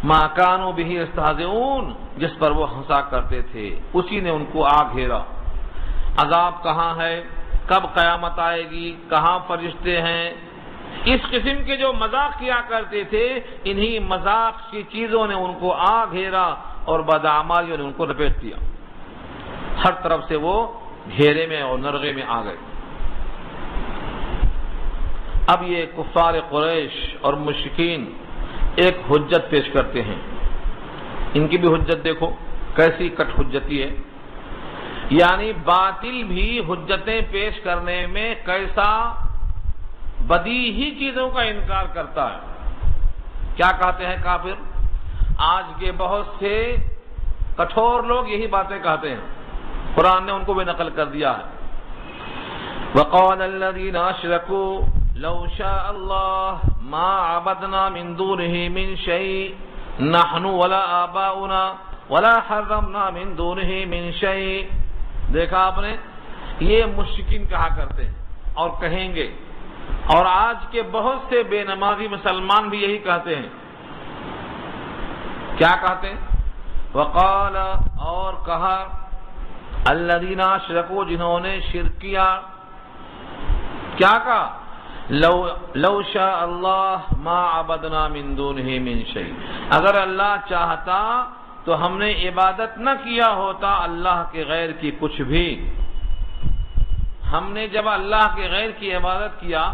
مَا كَانُوا بِهِ يَسْتَهْزِئُونَ، جس پر وہ ہنسا کرتے تھے اسی نے ان کو آ گھیرا۔ عذاب کہاں ہے، کب قیامت آئے گی، کہاں فرشتے ہیں، اس قسم کے جو مذاق کیا کرتے تھے، انہی مذاق کی چیزوں نے ان کو آ گھیرا اور بدعمالیوں نے ان کو لپیٹ دیا، ہر طرف سے وہ گھیرے میں اور نرغے میں آ گئے۔ اب یہ کفار قریش اور مشرکین ایک حجت پیش کرتے ہیں، ان کی بھی حجت دیکھو کیسی کٹ حجتی ہے، یعنی باطل بھی حجتیں پیش کرنے میں کیسا بدیہی چیزوں کا انکار کرتا ہے۔ کیا کہتے ہیں کافر؟ آج کے بہت سے کٹھور لوگ یہی باتیں کہتے ہیں، قرآن نے ان کو بھی نقل کر دیا ہے۔ وَقَالَ الَّذِينَ أَشْرَكُوا لَوْ شَاءَ اللَّهُ مَا عَبَدْنَا مِن دُونِهِ مِن شَيْءٍ نَحْنُ وَلَا آبَاؤُنَا وَلَا حَرَّمْنَا مِن دُونِهِ مِن شَيْءٍ۔ دیکھا آپ نے، یہ مشرکین کہا کرتے ہیں اور کہیں گے، اور آج کے بہت سے بے نمازی مسلمان بھی یہی کہتے ہیں۔ کیا کہتے ہیں؟ وقال، اور کہا، الذین اشرکوا، جنہوں نے شرک کیا، کیا کہا؟ لو شاء اللہ ما عبدنا من دونہ من شیء، اگر اللہ چاہتا تو ہم نے عبادت نہ کیا ہوتا اللہ کے غیر کی کچھ بھی۔ ہم نے جب اللہ کے غیر کی عبادت کیا،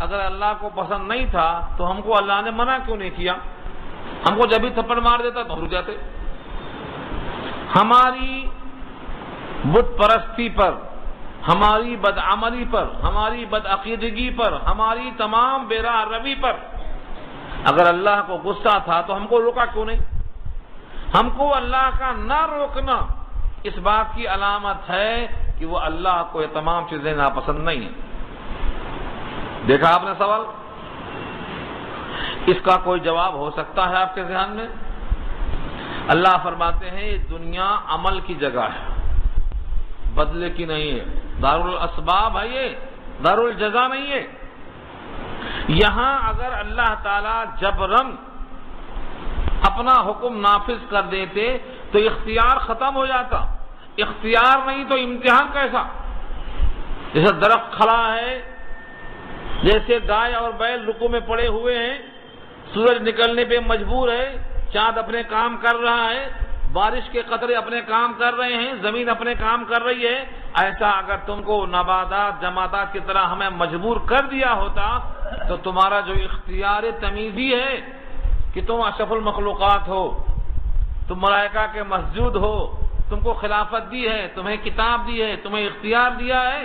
اگر اللہ کو پسند نہیں تھا تو ہم کو اللہ نے منع کیوں نہیں کیا؟ ہم کو جب بھی تھپڑ مار دیتا تو رک جاتے۔ ہماری بت پرستی پر، ہماری بدعملی پر، ہماری بدعقیدگی پر، ہماری تمام بے راہ روی پر اگر اللہ کو غصہ تھا تو ہم کو روکا کیوں نہیں؟ ہم کو اللہ کا نہ روکنا اس بات کی علامت ہے کہ وہ اللہ کو یہ تمام چیزیں ناپسند نہیں ہیں۔ دیکھا آپ نے سوال؟ اس کا کوئی جواب ہو سکتا ہے آپ کے ذہن میں؟ اللہ فرماتے ہیں یہ دنیا عمل کی جگہ ہے، بدلے کی نہیں ہے، دارالاسباب ہے، یہ دارالجزا نہیں ہے۔ یہاں اگر اللہ تعالی جبراً اپنا حکم نافذ کر دیتے تو اختیار ختم ہو جاتا، اختیار نہیں تو امتحان کیسا؟ جیسے درخت کھڑا ہے، جیسے گائے اور بیل رکوع میں پڑے ہوئے ہیں، سورج نکلنے پہ مجبور ہے، چاند اپنے کام کر رہا ہے، بارش کے قطرے اپنے کام کر رہے ہیں، زمین اپنے کام کر رہی ہے، ایسا اگر تم کو نباتات جمادات کی طرح ہمیں مجبور کر دیا ہوتا تو تمہارا جو اختیار تمیزی ہے کہ تم اشرف المخلوقات ہو، تم ملائکہ کے مسجود ہو، تم کو خلافت دی ہے، تمہیں کتاب دی ہے، تمہیں اختیار دیا ہے،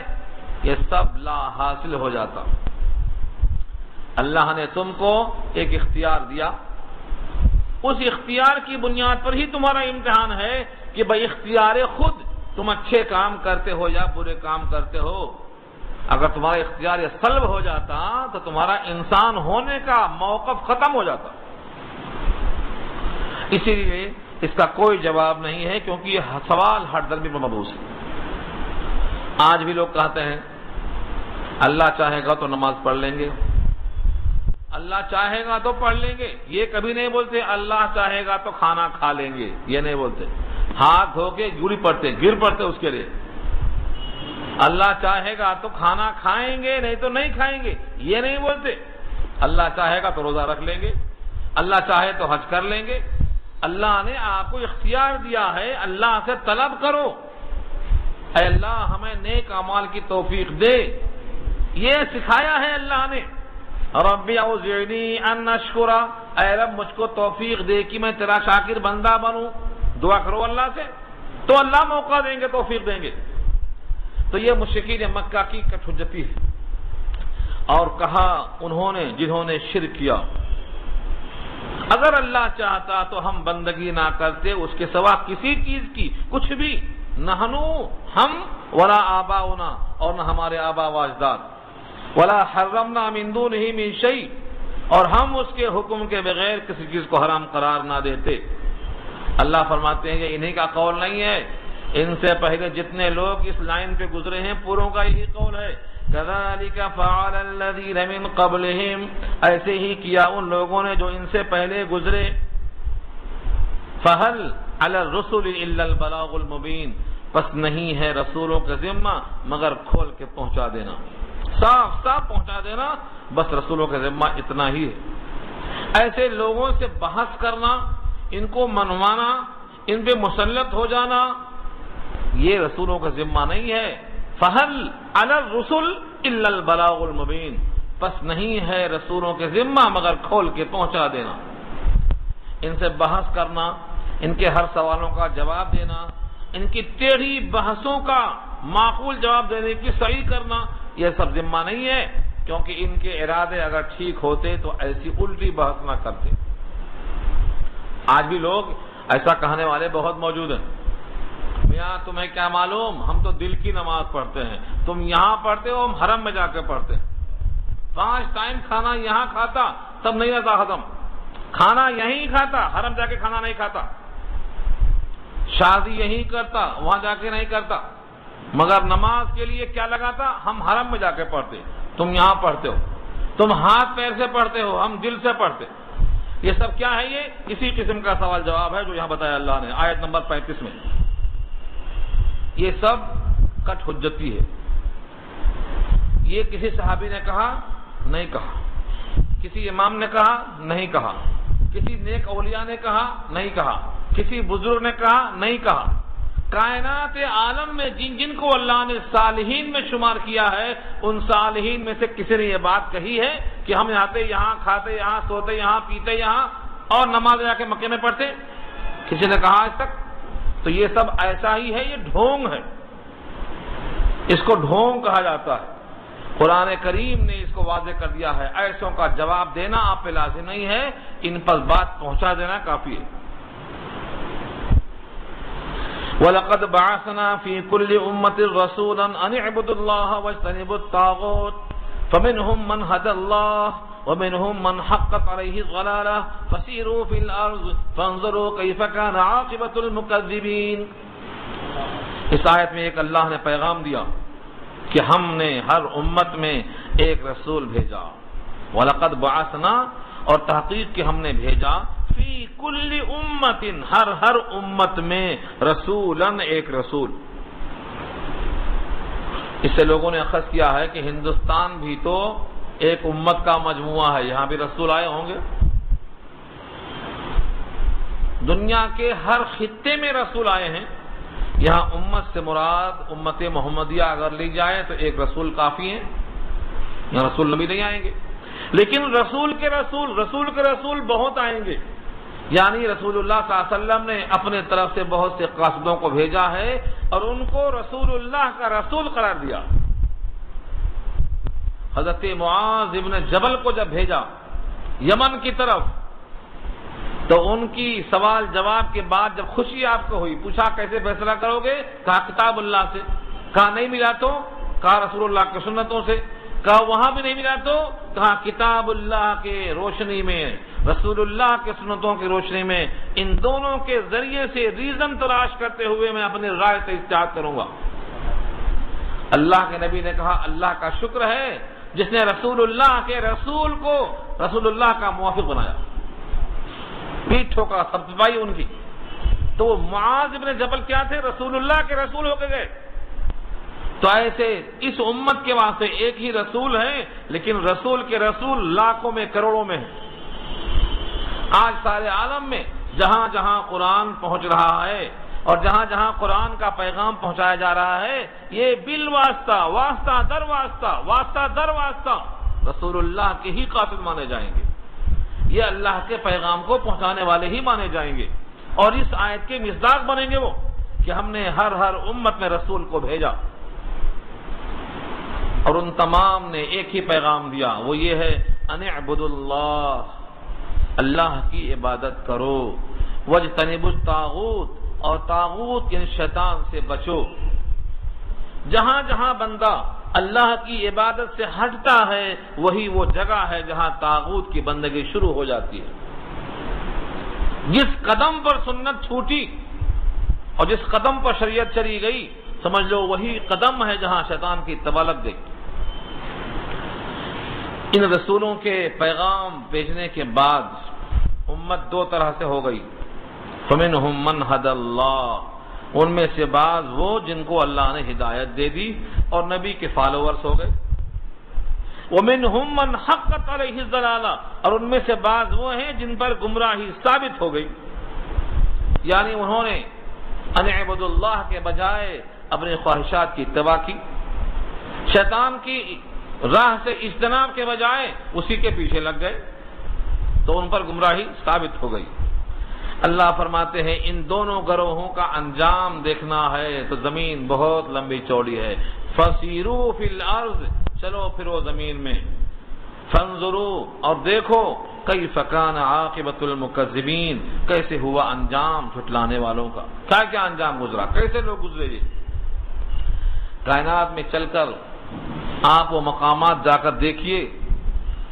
یہ سب لا حاصل ہو جاتا۔ اللہ نے تم کو ایک اختیار دیا، اس اختیار کی بنیاد پر ہی تمہارا امتحان ہے کہ بھائی اختیار خود تم اچھے کام کرتے ہو یا برے کام کرتے ہو۔ اگر تمہارا اختیار سلب ہو جاتا تو تمہارا انسان ہونے کا موقف ختم ہو جاتا۔ اسی لیے اس کا کوئی جواب نہیں ہے، کیونکہ یہ سوال ہر درمی پر مبعوث ہے۔ آج بھی لوگ کہتے ہیں اللہ چاہے گا تو نماز پڑھ لیں گے، اللہ چاہے گا تو پڑھ لیں گے۔ یہ کبھی نہیں بولتے اللہ چاہے گا تو کھانا کھا لیں گے، یہ نہیں بولتے۔ ہاتھ دھو کے گر پڑتے اس کے لیے۔ اللہ چاہے گا تو کھانا کھائیں گے، نہیں تو نہیں کھائیں گے، یہ نہیں بولتے۔ اللہ چاہے گا تو روزہ رکھ لیں گے، اللہ چاہے تو حج کر لیں گے۔ اللہ نے آپ کو اختیار دیا ہے، اللہ سے طلب کرو، اے اللہ ہمیں نیک اعمال کی توفیق دے، یہ سکھایا ہے اللہ نے۔ رب اوزعنی ان اشکر، اے رب مجھ کو توفیق دے کہ میں تیرا شاکر بندہ بنوں۔ دعا کرو اللہ سے تو اللہ موقع دیں گے، توفیق دیں گے۔ تو یہ مشرکین مکہ کی کٹ حجتی ہے۔ اور کہا انہوں نے، جنہوں نے شرک کیا، اگر اللہ چاہتا تو ہم بندگی نہ کرتے اس کے سوا کسی چیز کی، کچھ بھی، نحنو ہم، ولا آباؤنا اور نہ ہمارے آبا و اجداد، ولا حرمنا من دونہ من شیء اور ہم اس کے حکم کے بغیر کسی چیز کو حرام قرار نہ دیتے۔ اللہ فرماتے ہیں کہ انہی کا قول نہیں ہے، ان سے پہلے جتنے لوگ اس لائن پہ گزرے ہیں پوروں کا یہی قول ہے، كَذَلِكَ فَعَلَ الَّذِينَ مِن قَبْلِهِمْ ایسے ہی کیا ان لوگوں نے جو ان سے پہلے گزرے۔ فَهَلْ عَلَى الرُّسُلِ إِلَّا الْبَلَاغُ الْمُبِينُ پس نہیں ہے رسولوں کا ذمہ مگر کھول کے پہنچا دینا، صاف صاف پہنچا دینا، بس رسولوں کا ذمہ اتنا ہی ہے۔ ایسے لوگوں سے بحث کرنا، ان کو منوانا، ان پہ مسلط ہو جانا، یہ رسولوں کا ذمہ نہیں ہے۔ فَهَلْ عَلَى الرُّسُلِ إِلَّا الْبَلَاغُ الْمُبِينُ پس نہیں ہے رسولوں کے ذمہ مگر کھول کے پہنچا دینا۔ ان سے بحث کرنا، ان کے ہر سوالوں کا جواب دینا، ان کی ٹیڑھی بحثوں کا معقول جواب دینے کی صحیح کرنا، یہ سب ذمہ نہیں ہے، کیونکہ ان کے ارادے اگر ٹھیک ہوتے تو ایسی الٹی بحث نہ کرتے۔ آج بھی لوگ ایسا کہنے والے بہت موجود ہیں، میاں تمہیں کیا معلوم، ہم تو دل کی نماز پڑھتے ہیں، تم یہاں پڑھتے ہو، ہم حرم میں جا کے پڑھتے ہیں، 5 ٹائم کھانا یہاں کھاتا تب نہیں رہتا ختم، کھانا یہیں کھاتا، حرم جا کے کھانا نہیں کھاتا، شادی یہیں کرتا، وہاں جا کے نہیں کرتا، مگر نماز کے لیے کیا لگاتا، ہم حرم میں جا کے پڑھتے، تم یہاں پڑھتے ہو، تم ہاتھ پیر سے پڑھتے ہو، ہم دل سے پڑھتے۔ یہ سب کیا ہے؟ یہ اسی قسم کا سوال جواب ہے جو یہاں بتایا اللہ نے آیت نمبر 35 میں۔ یہ سب کٹ حجتی ہے۔ یہ کسی صحابی نے کہا نہیں کہا، کسی امام نے کہا نہیں کہا، کسی نیک اولیاء نے کہا نہیں کہا، کسی بزرگ نے کہا نہیں کہا۔ کائنات عالم میں جن جن کو اللہ نے صالحین میں شمار کیا ہے، ان صالحین میں سے کسی نے یہ بات کہی ہے کہ ہم آتے یہاں، کھاتے یہاں، سوتے یہاں، پیتے یہاں اور نماز جا کے مکے میں پڑھتے؟ کسی نے کہا آج تک؟ تو یہ سب ایسا ہی ہے، یہ ڈھونگ ہے، اس کو ڈھونگ کہا جاتا ہے۔ قرآن کریم نے اس کو واضح کر دیا ہے، ایسوں کا جواب دینا آپ پہ لازم نہیں ہے، ان پر بات پہنچا دینا کافی ہے۔ وَلَقَدْ بَعَثْنَا فِي كُلِّ أُمَّةٍ رَسُولًا أَنِ اعْبُدُوا اللَّهَ وَاجْتَنِبُوا الطَّاغُوتَ فَمِنْهُمْ مَنْ هَدَى اللَّهُ وَمِنْهُمْ مَنْ حَقَّتْ عَلَيْهِ الضَّلَالَةُ فَسِيرُوا فِي الْأَرْضِ فَانظُرُوا كَيْفَ كَانَ عَاقِبَةُ الْمُكَذِّبِينَ۔ اس آیت میں ایک اللہ نے پیغام دیا کہ ہم نے ہر امت میں ایک رسول بھیجا، وَلَقَدْ بَعَثْنَا اور تحقیق کہ ہم نے بھیجا، فی کل امت ہر امت میں رسولاً ایک رسول۔ اس سے لوگوں نے اخذ کیا ہے کہ ہندوستان بھی تو ایک امت کا مجموعہ ہے، یہاں بھی رسول آئے ہوں گے۔ دنیا کے ہر خطے میں رسول آئے ہیں، یہاں امت سے مراد امت محمدیہ اگر لی جائے تو ایک رسول کافی ہے، یہاں رسول نبی نہیں آئیں گے، لیکن رسول کے رسول بہت آئیں گے، یعنی رسول اللہ صلی اللہ علیہ وسلم نے اپنے طرف سے بہت سے قاصدوں کو بھیجا ہے اور ان کو رسول اللہ کا رسول قرار دیا۔ حضرت معاذ ابن جبل کو جب بھیجا یمن کی طرف، تو ان کی سوال جواب کے بعد جب خوشی آپ کو ہوئی، پوچھا کیسے فیصلہ کرو گے؟ کہا کتاب اللہ سے، کہا نہیں ملا تو؟ کہا رسول اللہ کی سنتوں سے، کہا وہاں بھی نہیں ملا تو؟ کہا کتاب اللہ کے روشنی میں، رسول اللہ کے سنتوں کی روشنی میں، ان دونوں کے ذریعے سے ریزن تلاش کرتے ہوئے میں اپنی رائے سے اجتہاد کروں گا۔ اللہ کے نبی نے کہا اللہ کا شکر ہے جس نے رسول اللہ کے رسول کو رسول اللہ کا موافق بنایا، پیٹھ ٹھوکا، سب دبائی ان کی۔ تو معاذ ابن جبل کیا تھے؟ رسول اللہ کے رسول ہو کے گئے۔ تو ایسے اس امت کے واسطے ایک ہی رسول ہے، لیکن رسول کے رسول لاکھوں میں کروڑوں میں ہیں۔ آج سارے عالم میں جہاں جہاں قرآن پہنچ رہا ہے اور جہاں جہاں قرآن کا پیغام پہنچایا جا رہا ہے، یہ بالواسطہ، واسطہ در واسطہ رسول اللہ کے ہی قاصد مانے جائیں گے، یہ اللہ کے پیغام کو پہنچانے والے ہی مانے جائیں گے، اور اس آیت کے مصداق بنیں گے وہ کہ ہم نے ہر امت میں رسول کو بھیجا اور ان تمام نے ایک ہی پیغام دیا، وہ یہ ہے ان اعبدوا اللہ، اللہ کی عبادت کرو، واجتنبوا الطاغوت، اور طاغوت یعنی شیطان سے بچو۔ جہاں جہاں بندہ اللہ کی عبادت سے ہٹتا ہے وہی وہ جگہ ہے جہاں طاغوت کی بندگی شروع ہو جاتی ہے۔ جس قدم پر سنت چھوٹی اور جس قدم پر شریعت چلی گئی، سمجھ لو وہی قدم ہے جہاں شیطان کی اتباع لگ گئی۔ ان رسولوں کے پیغام بھیجنے کے بعد امت دو طرح سے ہو گئی، فَمِنْهُمْ مَنْ هَدَى اللَّهُ، ان میں سے بعض وہ جن کو اللہ نے ہدایت دے دی اور نبی کے فالوورز ہو گئے، وَمِنْهُمْ مَنْ حَقَّتْ عَلَيْهِ الضَّلَالَةُ، اور ان میں سے بعض وہ ہیں جن پر گمراہی ثابت ہو گئی، یعنی انہوں نے ان اعبدوا اللہ کے بجائے اپنی خواہشات کی اتباع کی، شیطان کی راہ سے اجتناب کے بجائے اسی کے پیچھے لگ گئے، تو ان پر گمراہی ثابت ہو گئی۔ اللہ فرماتے ہیں ان دونوں گروہوں کا انجام دیکھنا ہے تو زمین بہت لمبی چوڑی ہے، فَسِيرُوا فِي الْأَرْضِ، چلو پھرو زمین میں، فَانظُرُوا، اور دیکھو، كَيْفَ كَانَ عَاقِبَةُ الْمُكَذِّبِينَ، کیسے ہوا انجام جھٹلانے والوں کا، کیا کیا انجام گزرا، کیسے لوگ گزرے یہ۔ کائنات میں چل کر آپ وہ مقامات جا کر دیکھیے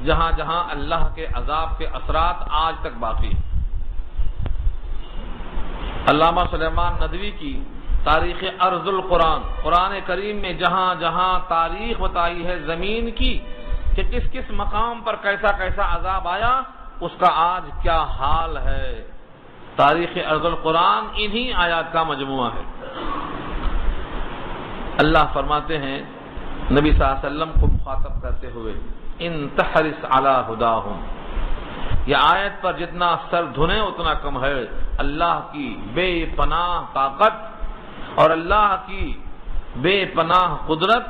جہاں جہاں اللہ کے عذاب کے اثرات آج تک باقی ہیں۔ علامہ سلیمان ندوی کی تاریخ ارض القرآن، قرآن کریم میں جہاں جہاں تاریخ بتائی ہے زمین کی کہ کس کس مقام پر کیسا کیسا عذاب آیا، اس کا آج کیا حال ہے، تاریخ ارض القرآن انہی آیات کا مجموعہ ہے۔ اللہ فرماتے ہیں نبی صلی اللہ علیہ وسلم کو مخاطب کرتے ہوئے، ان تحرس علی ہداہم، یہ آیت پر جتنا سر دھنے اتنا کم ہے۔ اللہ کی بے پناہ طاقت اور اللہ کی بے پناہ قدرت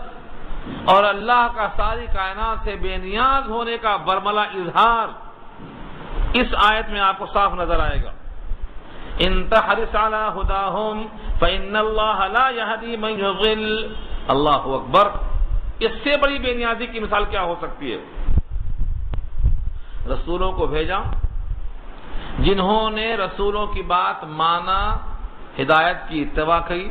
اور اللہ کا ساری کائنات سے بے نیاز ہونے کا برملا اظہار اس آیت میں آپ کو صاف نظر آئے گا۔ ان تحرس علی ہداہم فإن اللہ لا یہدی من یضل، اللہ اکبر، اس سے بڑی بے نیازی کی مثال کیا ہو سکتی ہے۔ رسولوں کو بھیجا، جنہوں نے رسولوں کی بات مانا ہدایت کی اتباع کی،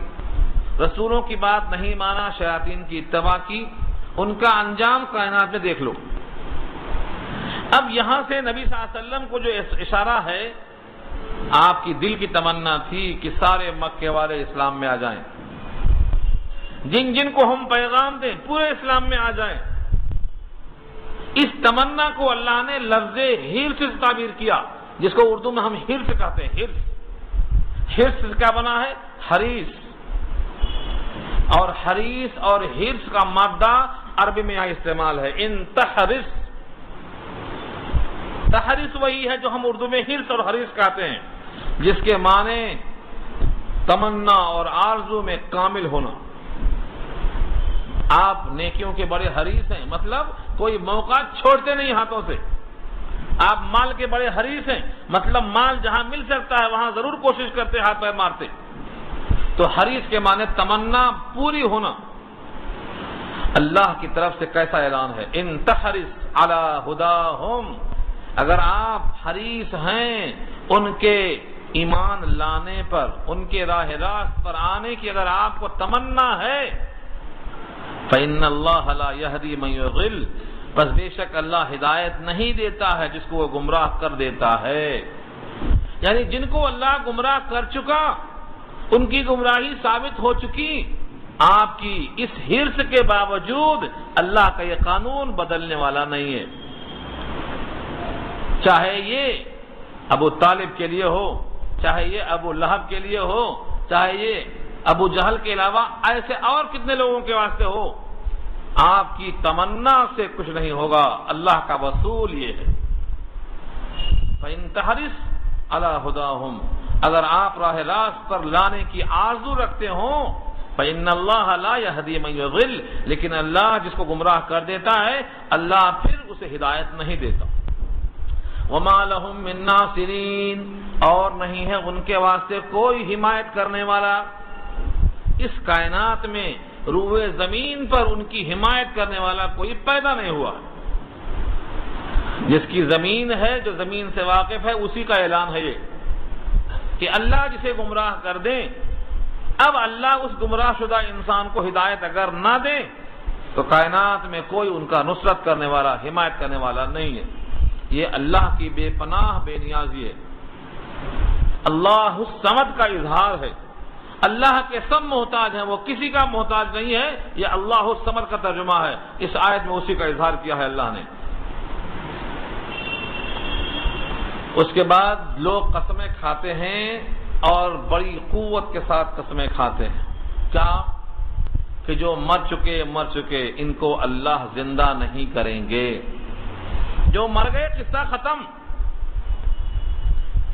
رسولوں کی بات نہیں مانا شیاطین کی اتباع کی، ان کا انجام کائنات میں دیکھ لو۔ اب یہاں سے نبی صلی اللہ علیہ وسلم کو جو اشارہ ہے، آپ کی دل کی تمنا تھی کہ سارے مکے والے اسلام میں آ جائیں، جن جن کو ہم پیغام دیں پورے اسلام میں آ جائیں۔ اس تمنا کو اللہ نے لفظ حرص سے تعبیر کیا، جس کو اردو میں ہم حرص کہتے ہیں۔ حرص، حرص کیا بنا ہے؟ حریص، اور حریص اور حرص کا مادہ عربی میں یہاں استعمال ہے، ان تحرس۔ تحرس وہی ہے جو ہم اردو میں حرص اور حریص کہتے ہیں، جس کے معنی تمنا اور آرزو میں کامل ہونا۔ آپ نیکیوں کے بڑے حریص ہیں، مطلب کوئی موقع چھوڑتے نہیں ہاتھوں سے۔ آپ مال کے بڑے حریص ہیں، مطلب مال جہاں مل سکتا ہے وہاں ضرور کوشش کرتے، ہاتھ پیر مارتے۔ تو حریص کے معنی تمنا پوری ہونا۔ اللہ کی طرف سے کیسا اعلان ہے، ان تحرس علی ہداہم، اگر آپ حریص ہیں ان کے ایمان لانے پر، ان کے راہ راست پر آنے کی اگر آپ کو تمنا ہے، فإن اللہ لا یہدی من یضل، بس بے شک اللہ ہدایت نہیں دیتا ہے جس کو وہ گمراہ کر دیتا ہے۔ یعنی جن کو اللہ گمراہ کر چکا، ان کی گمراہی ثابت ہو چکی، آپ کی اس حرص کے باوجود اللہ کا یہ قانون بدلنے والا نہیں ہے۔ چاہے یہ ابو طالب کے لیے ہو، چاہے یہ ابو لہب کے لیے ہو، چاہے یہ ابو جہل کے علاوہ ایسے اور کتنے لوگوں کے واسطے ہو، آپ کی تمنا سے کچھ نہیں ہوگا۔ اللہ کا وصول یہ ہے، فَإِن تَحْرِصْ عَلَى هُدَاهُمْ، اگر آپ راہ راست پر لانے کی آرزو رکھتے ہوں، فَإِنَّ اللَّهَ لَا يَهْدِي مَن يُضِلُّ، لیکن اللہ جس کو گمراہ کر دیتا ہے اللہ پھر اسے ہدایت نہیں دیتا۔ وَمَا لَهُم مِّن نَّاصِرِينَ، اور نہیں ہے ان کے واسطے کوئی حمایت کرنے والا۔ اس کائنات میں روئے زمین پر ان کی حمایت کرنے والا کوئی پیدا نہیں ہوا۔ جس کی زمین ہے، جو زمین سے واقف ہے، اسی کا اعلان ہے یہ کہ اللہ جسے گمراہ کر دیں، اب اللہ اس گمراہ شدہ انسان کو ہدایت اگر نہ دے تو کائنات میں کوئی ان کا نصرت کرنے والا، حمایت کرنے والا نہیں ہے۔ یہ اللہ کی بے پناہ بے نیازی ہے، اللہ الصمد کا اظہار ہے۔ اللہ کے سب محتاج ہیں، وہ کسی کا محتاج نہیں ہے، یہ اللہ الصمد کا ترجمہ ہے۔ اس آیت میں اسی کا اظہار کیا ہے اللہ نے۔ اس کے بعد لوگ قسمیں کھاتے ہیں اور بڑی قوت کے ساتھ قسمیں کھاتے ہیں، کیا کہ جو مر چکے ان کو اللہ زندہ نہیں کریں گے، جو مر گئے قصہ ختم،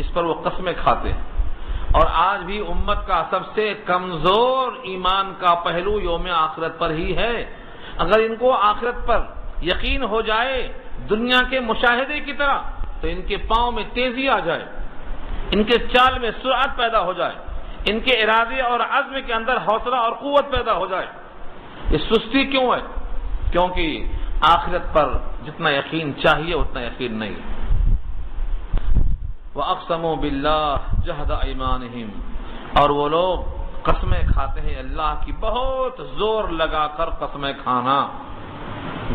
اس پر وہ قسمیں کھاتے ہیں۔ اور آج بھی امت کا سب سے کمزور ایمان کا پہلو یوم آخرت پر ہی ہے۔ اگر ان کو آخرت پر یقین ہو جائے دنیا کے مشاہدے کی طرح تو ان کے پاؤں میں تیزی آ جائے، ان کے چال میں سرعت پیدا ہو جائے، ان کے ارادے اور عزم کے اندر حوصلہ اور قوت پیدا ہو جائے۔ یہ سستی کیوں ہے؟ کیونکہ آخرت پر جتنا یقین چاہیے اتنا یقین نہیں۔ وَأَقْسَمُوا بِاللَّهِ جَهْدَ أَيْمَانِهِمْ، اور وہ لوگ قسمیں کھاتے ہیں اللہ کی، بہت زور لگا کر قسمیں کھانا۔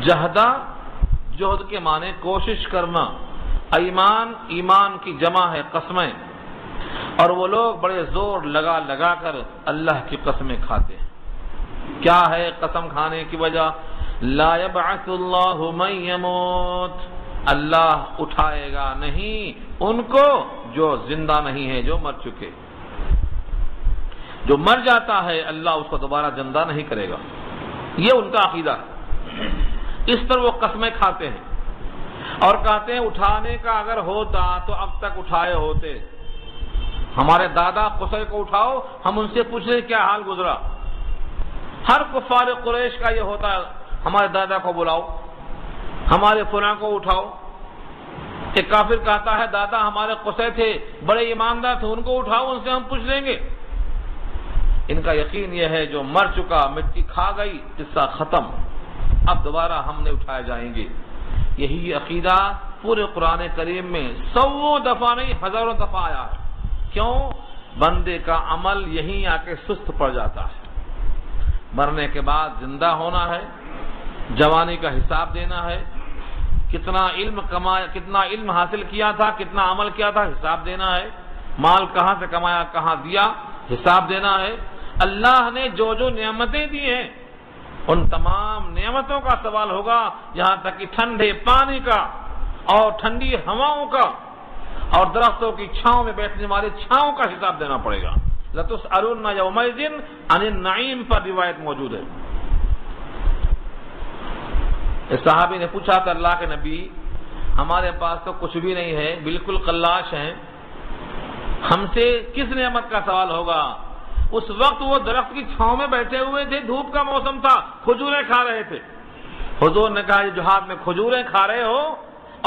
جہد کے معنی کوشش کرنا، ایمان کی جمع ہے قسمیں، اور وہ لوگ بڑے زور لگا کر اللہ کی قسمیں کھاتے ہیں۔ کیا ہے قسم کھانے کی وجہ؟ لا يبعث اللہ من يموت، اللہ اٹھائے گا نہیں ان کو جو زندہ نہیں ہے، جو مر چکے۔ جو مر جاتا ہے اللہ اس کو دوبارہ زندہ نہیں کرے گا، یہ ان کا عقیدہ ہے۔ اس پر وہ قسمیں کھاتے ہیں اور کہتے ہیں اٹھانے کا اگر ہوتا تو اب تک اٹھائے ہوتے۔ ہمارے دادا قصے کو اٹھاؤ، ہم ان سے پوچھ لیں کیا حال گزرا۔ ہر کفار قریش کا یہ ہوتا ہے، ہمارے دادا کو بلاؤ، ہمارے فلاں کو اٹھاؤ۔ ایک کافر کہتا ہے دادا ہمارے قصے تھے، بڑے ایماندار تھے، ان کو اٹھاؤ، ان سے ہم پوچھ لیں گے۔ ان کا یقین یہ ہے جو مر چکا، مٹی کھا گئی، قصہ ختم، اب دوبارہ ہم نے اٹھائے جائیں گے۔ یہی عقیدہ پورے قرآن کریم میں سووں دفعہ نہیں ہزاروں دفعہ آیا ہے۔ کیوں؟ بندے کا عمل یہیں آ کے سست پڑ جاتا ہے۔ مرنے کے بعد زندہ ہونا ہے، جوانی کا حساب دینا ہے، کتنا علم کمایا، کتنا علم حاصل کیا تھا، کتنا عمل کیا تھا، حساب دینا ہے۔ مال کہاں سے کمایا، کہاں دیا، حساب دینا ہے۔ اللہ نے جو نعمتیں دی ہیں ان تمام نعمتوں کا سوال ہوگا، یہاں تک کہ ٹھنڈے پانی کا اور ٹھنڈی ہواؤں کا اور درختوں کی چھاؤں میں بیٹھنے والے چھاؤں کا حساب دینا پڑے گا۔ لَتُسْأَلُنَّ يَوْمَئِذٍ عَنِ النَّعِيمِ پر روایت موجود ہے۔ اس صحابی نے پوچھا کہ اللہ کے نبی ہمارے پاس تو کچھ بھی نہیں ہے، بالکل قلاش ہیں، ہم سے کس نعمت کا سوال ہوگا؟ اس وقت وہ درخت کی چھاؤں میں بیٹھے ہوئے تھے، دھوپ کا موسم تھا، کھجوریں کھا رہے تھے۔ حضور نے کہا جو ہاتھ میں کھجوریں کھا رہے ہو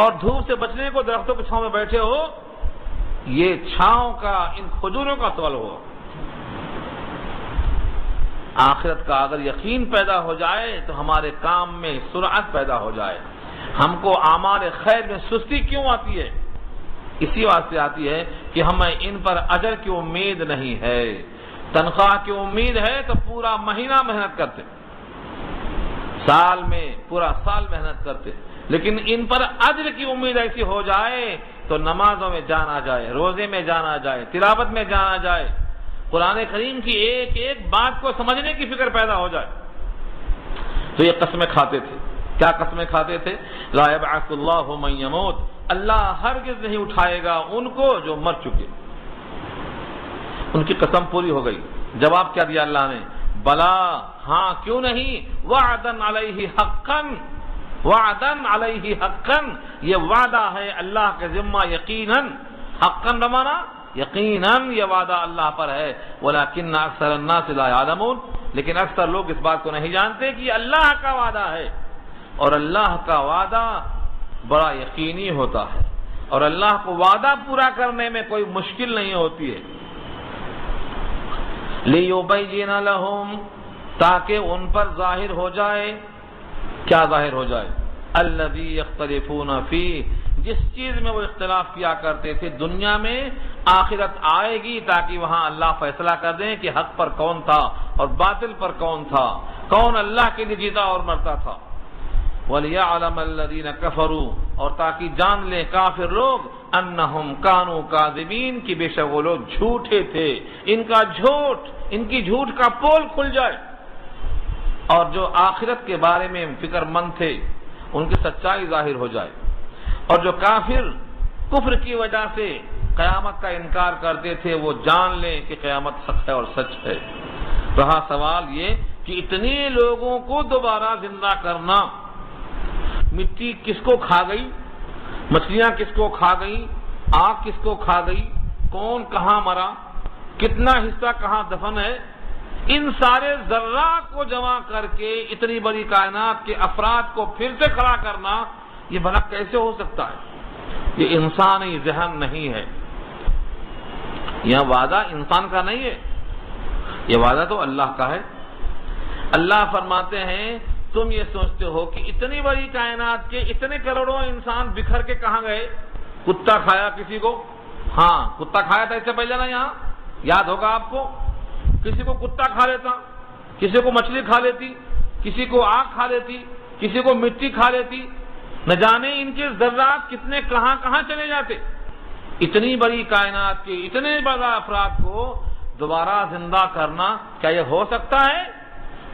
اور دھوپ سے بچنے کو درختوں کی چھاؤں میں بیٹھے ہو، یہ چھاؤں کا ان کھجوروں کا سوال ہو۔ آخرت کا اگر یقین پیدا ہو جائے تو ہمارے کام میں سرعت پیدا ہو جائے۔ ہم کو اعمال خیر میں سستی کیوں آتی ہے؟ اسی واسطے آتی ہے کہ ہمیں ان پر اجر کی امید نہیں ہے۔ تنخواہ کی امید ہے تو پورا مہینہ محنت کرتے، سال میں پورا سال محنت کرتے، لیکن ان پر اجر کی امید ایسی ہو جائے تو نمازوں میں جانا جائے، روزے میں جانا جائے، تلاوت میں جانا جائے، قرآن کریم کی ایک ایک بات کو سمجھنے کی فکر پیدا ہو جائے۔ تو یہ قسمیں کھاتے تھے۔ کیا قسمیں کھاتے تھے؟ لا يبعث اللہ من يموت، اللہ ہرگز نہیں اٹھائے گا ان کو جو مر چکے۔ ان کی قسم پوری ہو گئی۔ جواب کیا دیا اللہ نے؟ بلا، ہاں کیوں نہیں، وعدن علیہ حقا، وعدن علیہ حقا، یہ وعدہ ہے اللہ کے ذمہ یقیناً، حقا بمانا یقیناً یہ وعدہ اللہ پر ہے، ولکن اکثر الناس لا يعلمون، لیکن اکثر لوگ اس بات کو نہیں جانتے کہ یہ اللہ کا وعدہ ہے، اور اللہ کا وعدہ بڑا یقینی ہوتا ہے، اور اللہ کو وعدہ پورا کرنے میں کوئی مشکل نہیں ہوتی ہے۔ لِيُبَيِّنَ لَهُمْ، تاکہ ان پر ظاہر ہو جائے، کیا ظاہر ہو جائے؟ الذی یختلفون فیہ، جس چیز میں وہ اختلاف کیا کرتے تھے دنیا میں، آخرت آئے گی تاکہ وہاں اللہ فیصلہ کر دیں کہ حق پر کون تھا اور باطل پر کون تھا، کون اللہ کے لیے جیتا اور مرتا تھا۔ وَلِيَعْلَمَ الَّذِينَ كَفَرُوا، اور تاکہ جان لیں کافر لوگ، أَنَّهُمْ كَانُوا كَاذِبِينَ، کہ بے شک وہ لوگ جھوٹے تھے، ان کی جھوٹ کا پول کھل جائے، اور جو آخرت کے بارے میں فکر مند تھے ان کی سچائی ظاہر ہو جائے، اور جو کافر کفر کی وجہ سے قیامت کا انکار کرتے تھے وہ جان لیں کہ قیامت حق ہے اور سچ ہے۔ رہا سوال یہ کہ اتنے لوگوں کو دوبارہ زندہ کرنا، مٹی کس کو کھا گئی، مچھلیاں کس کو کھا گئی، آگ کس کو کھا گئی، کون کہاں مرا، کتنا حصہ کہاں دفن ہے، ان سارے ذرات کو جمع کر کے اتنی بڑی کائنات کے افراد کو پھر سے کھڑا کرنا، یہ بھلا کیسے ہو سکتا ہے؟ یہ انسانی ذہن نہیں ہے، یہ وعدہ انسان کا نہیں ہے، یہ وعدہ تو اللہ کا ہے۔ اللہ فرماتے ہیں تم یہ سوچتے ہو کہ اتنی بڑی کائنات کے اتنے کروڑوں انسان بکھر کے کہاں گئے؟ کتا کھایا کسی کو؟ ہاں کتا کھایا تھا اس سے پہلے نا، یہاں یاد ہوگا آپ کو، کسی کو کتا کھا لیتا، کسی کو مچھلی کھا لیتی، کسی کو آگ کھا لیتی، کسی کو مٹی کھا لیتی، نہ جانے ان کے ذرات کتنے کہاں کہاں چلے جاتے۔ اتنی بڑی کائنات کے اتنے بڑا افراد کو دوبارہ زندہ کرنا کیا یہ ہو سکتا ہے؟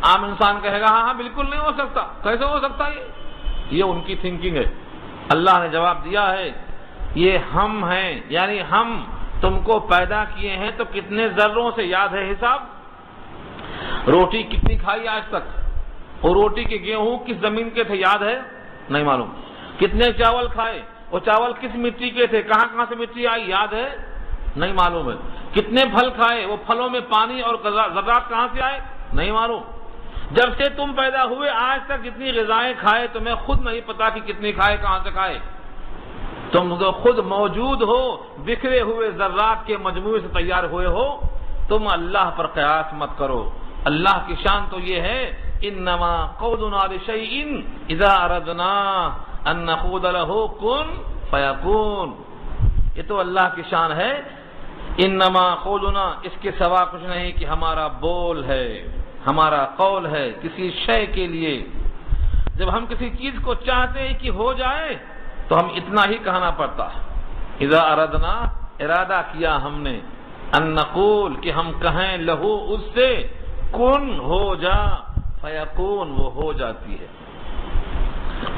عام انسان کہے گا ہاں بالکل نہیں ہو سکتا، کیسے ہو سکتا ہے؟ یہ ان کی تھنکنگ ہے۔ اللہ نے جواب دیا ہے یہ ہم ہیں، یعنی ہم تم کو پیدا کیے ہیں تو کتنے ذروں سے یاد ہے حساب؟ روٹی کتنی کھائی آج تک؟ اور روٹی کے گیہوں کس زمین کے تھے یاد ہے؟ نہیں معلوم۔ کتنے چاول کھائے؟ وہ چاول کس مٹی کے تھے؟ کہاں کہاں سے مٹی آئی یاد ہے؟ نہیں معلوم ہے۔ کتنے پھل کھائے؟ وہ پھلوں میں پانی اور ذرات کہاں سے آئے؟ نہیں معلوم۔ جب سے تم پیدا ہوئے آج تک جتنی غذائیں کھائے تمہیں خود نہیں پتا کہ کتنی کھائے، کہاں سے کھائے۔ تم جو خود موجود ہو بکھرے ہوئے ذرات کے مجموعے سے تیار ہوئے ہو، تم اللہ پر قیاس مت کرو۔ اللہ کی شان تو یہ ہے انما قولنا لشیء اذا اردنا ان نقول له کن فیکون، یہ تو اللہ کی شان ہے۔ انما قولنا، اس کے سوا کچھ نہیں کہ ہمارا بول ہے، ہمارا قول ہے کسی شے کے لیے۔ جب ہم کسی چیز کو چاہتے ہیں کہ ہو جائے تو ہم اتنا ہی کہنا پڑتا ہے، اذا اردنا، ارادہ کیا ہم نے، ان نقول، کہ ہم کہیں لہو، اس سے، کن، ہو جا، فیکون، وہ ہو جاتی ہے۔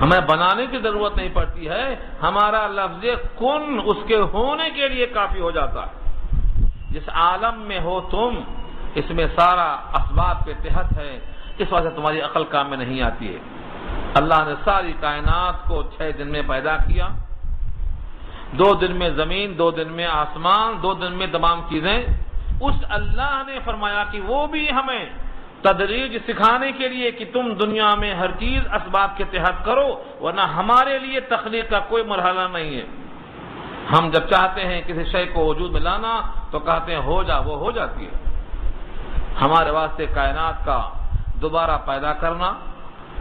ہمیں بنانے کی ضرورت نہیں پڑتی ہے، ہمارا لفظ کن اس کے ہونے کے لیے کافی ہو جاتا ہے۔ جس عالم میں ہو تم، اس میں سارا اسباب کے تحت ہے، اس وجہ سے تمہاری عقل کام میں نہیں آتی ہے۔ اللہ نے ساری کائنات کو 6 دن میں پیدا کیا، 2 دن میں زمین، 2 دن میں آسمان، 2 دن میں تمام چیزیں۔ اس اللہ نے فرمایا کہ وہ بھی ہمیں تدریج سکھانے کے لیے کہ تم دنیا میں ہر چیز اسباب کے تحت کرو، ورنہ ہمارے لیے تخلیق کا کوئی مرحلہ نہیں ہے۔ ہم جب چاہتے ہیں کسی شے کو وجود میں لانا تو کہتے ہیں ہو جا، وہ ہو جاتی ہے۔ ہمارے واسطے کائنات کا دوبارہ پیدا کرنا،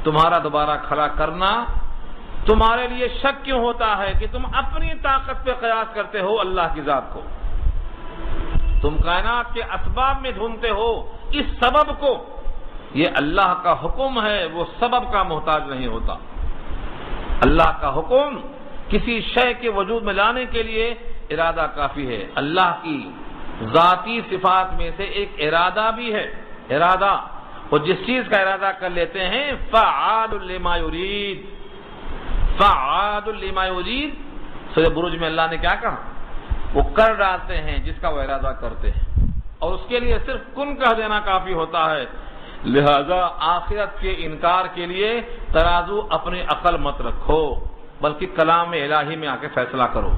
تمہارا دوبارہ کھڑا کرنا، تمہارے لیے شک کیوں ہوتا ہے کہ تم اپنی طاقت پہ قیاس کرتے ہو اللہ کی ذات کو؟ تم کائنات کے اسباب میں ڈھونڈتے ہو اس سبب کو، یہ اللہ کا حکم ہے، وہ سبب کا محتاج نہیں ہوتا۔ اللہ کا حکم کسی شے کے وجود میں لانے کے لیے ارادہ کافی ہے۔ اللہ کی ذاتی صفات میں سے ایک ارادہ بھی ہے، ارادہ، اور جس چیز کا ارادہ کر لیتے ہیں فعال لما یرید، فعال لما یرید۔ سورہ بروج میں اللہ نے کیا کہا؟ وہ کر ڈالتے ہیں جس کا وہ ارادہ کرتے ہیں، اور اس کے لیے صرف کن کہہ دینا کافی ہوتا ہے۔ لہذا آخرت کے انکار کے لیے ترازو اپنی عقل مت رکھو، بلکہ کلام الہی میں آ کے فیصلہ کرو۔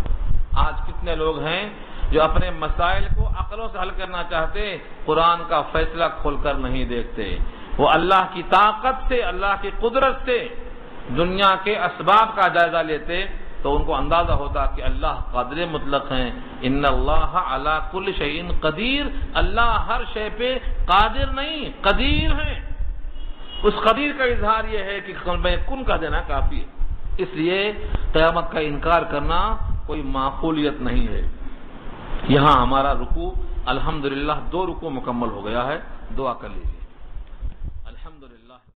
آج کتنے لوگ ہیں جو اپنے مسائل کو عقلوں سے حل کرنا چاہتے، قرآن کا فیصلہ کھول کر نہیں دیکھتے۔ وہ اللہ کی طاقت سے، اللہ کی قدرت سے دنیا کے اسباب کا جائزہ لیتے تو ان کو اندازہ ہوتا کہ اللہ قادر مطلق ہیں۔ ان اللہ علی کل شیء قدیر، اللہ ہر شے پہ قادر نہیں قدیر ہیں۔ اس قدیر کا اظہار یہ ہے کہ میں کن کا دینا کافی ہے۔ اس لیے قیامت کا انکار کرنا کوئی معقولیت نہیں ہے۔ یہاں ہمارا رکوع الحمدللہ 2 رکوع مکمل ہو گیا ہے، دعا کر لیجیے۔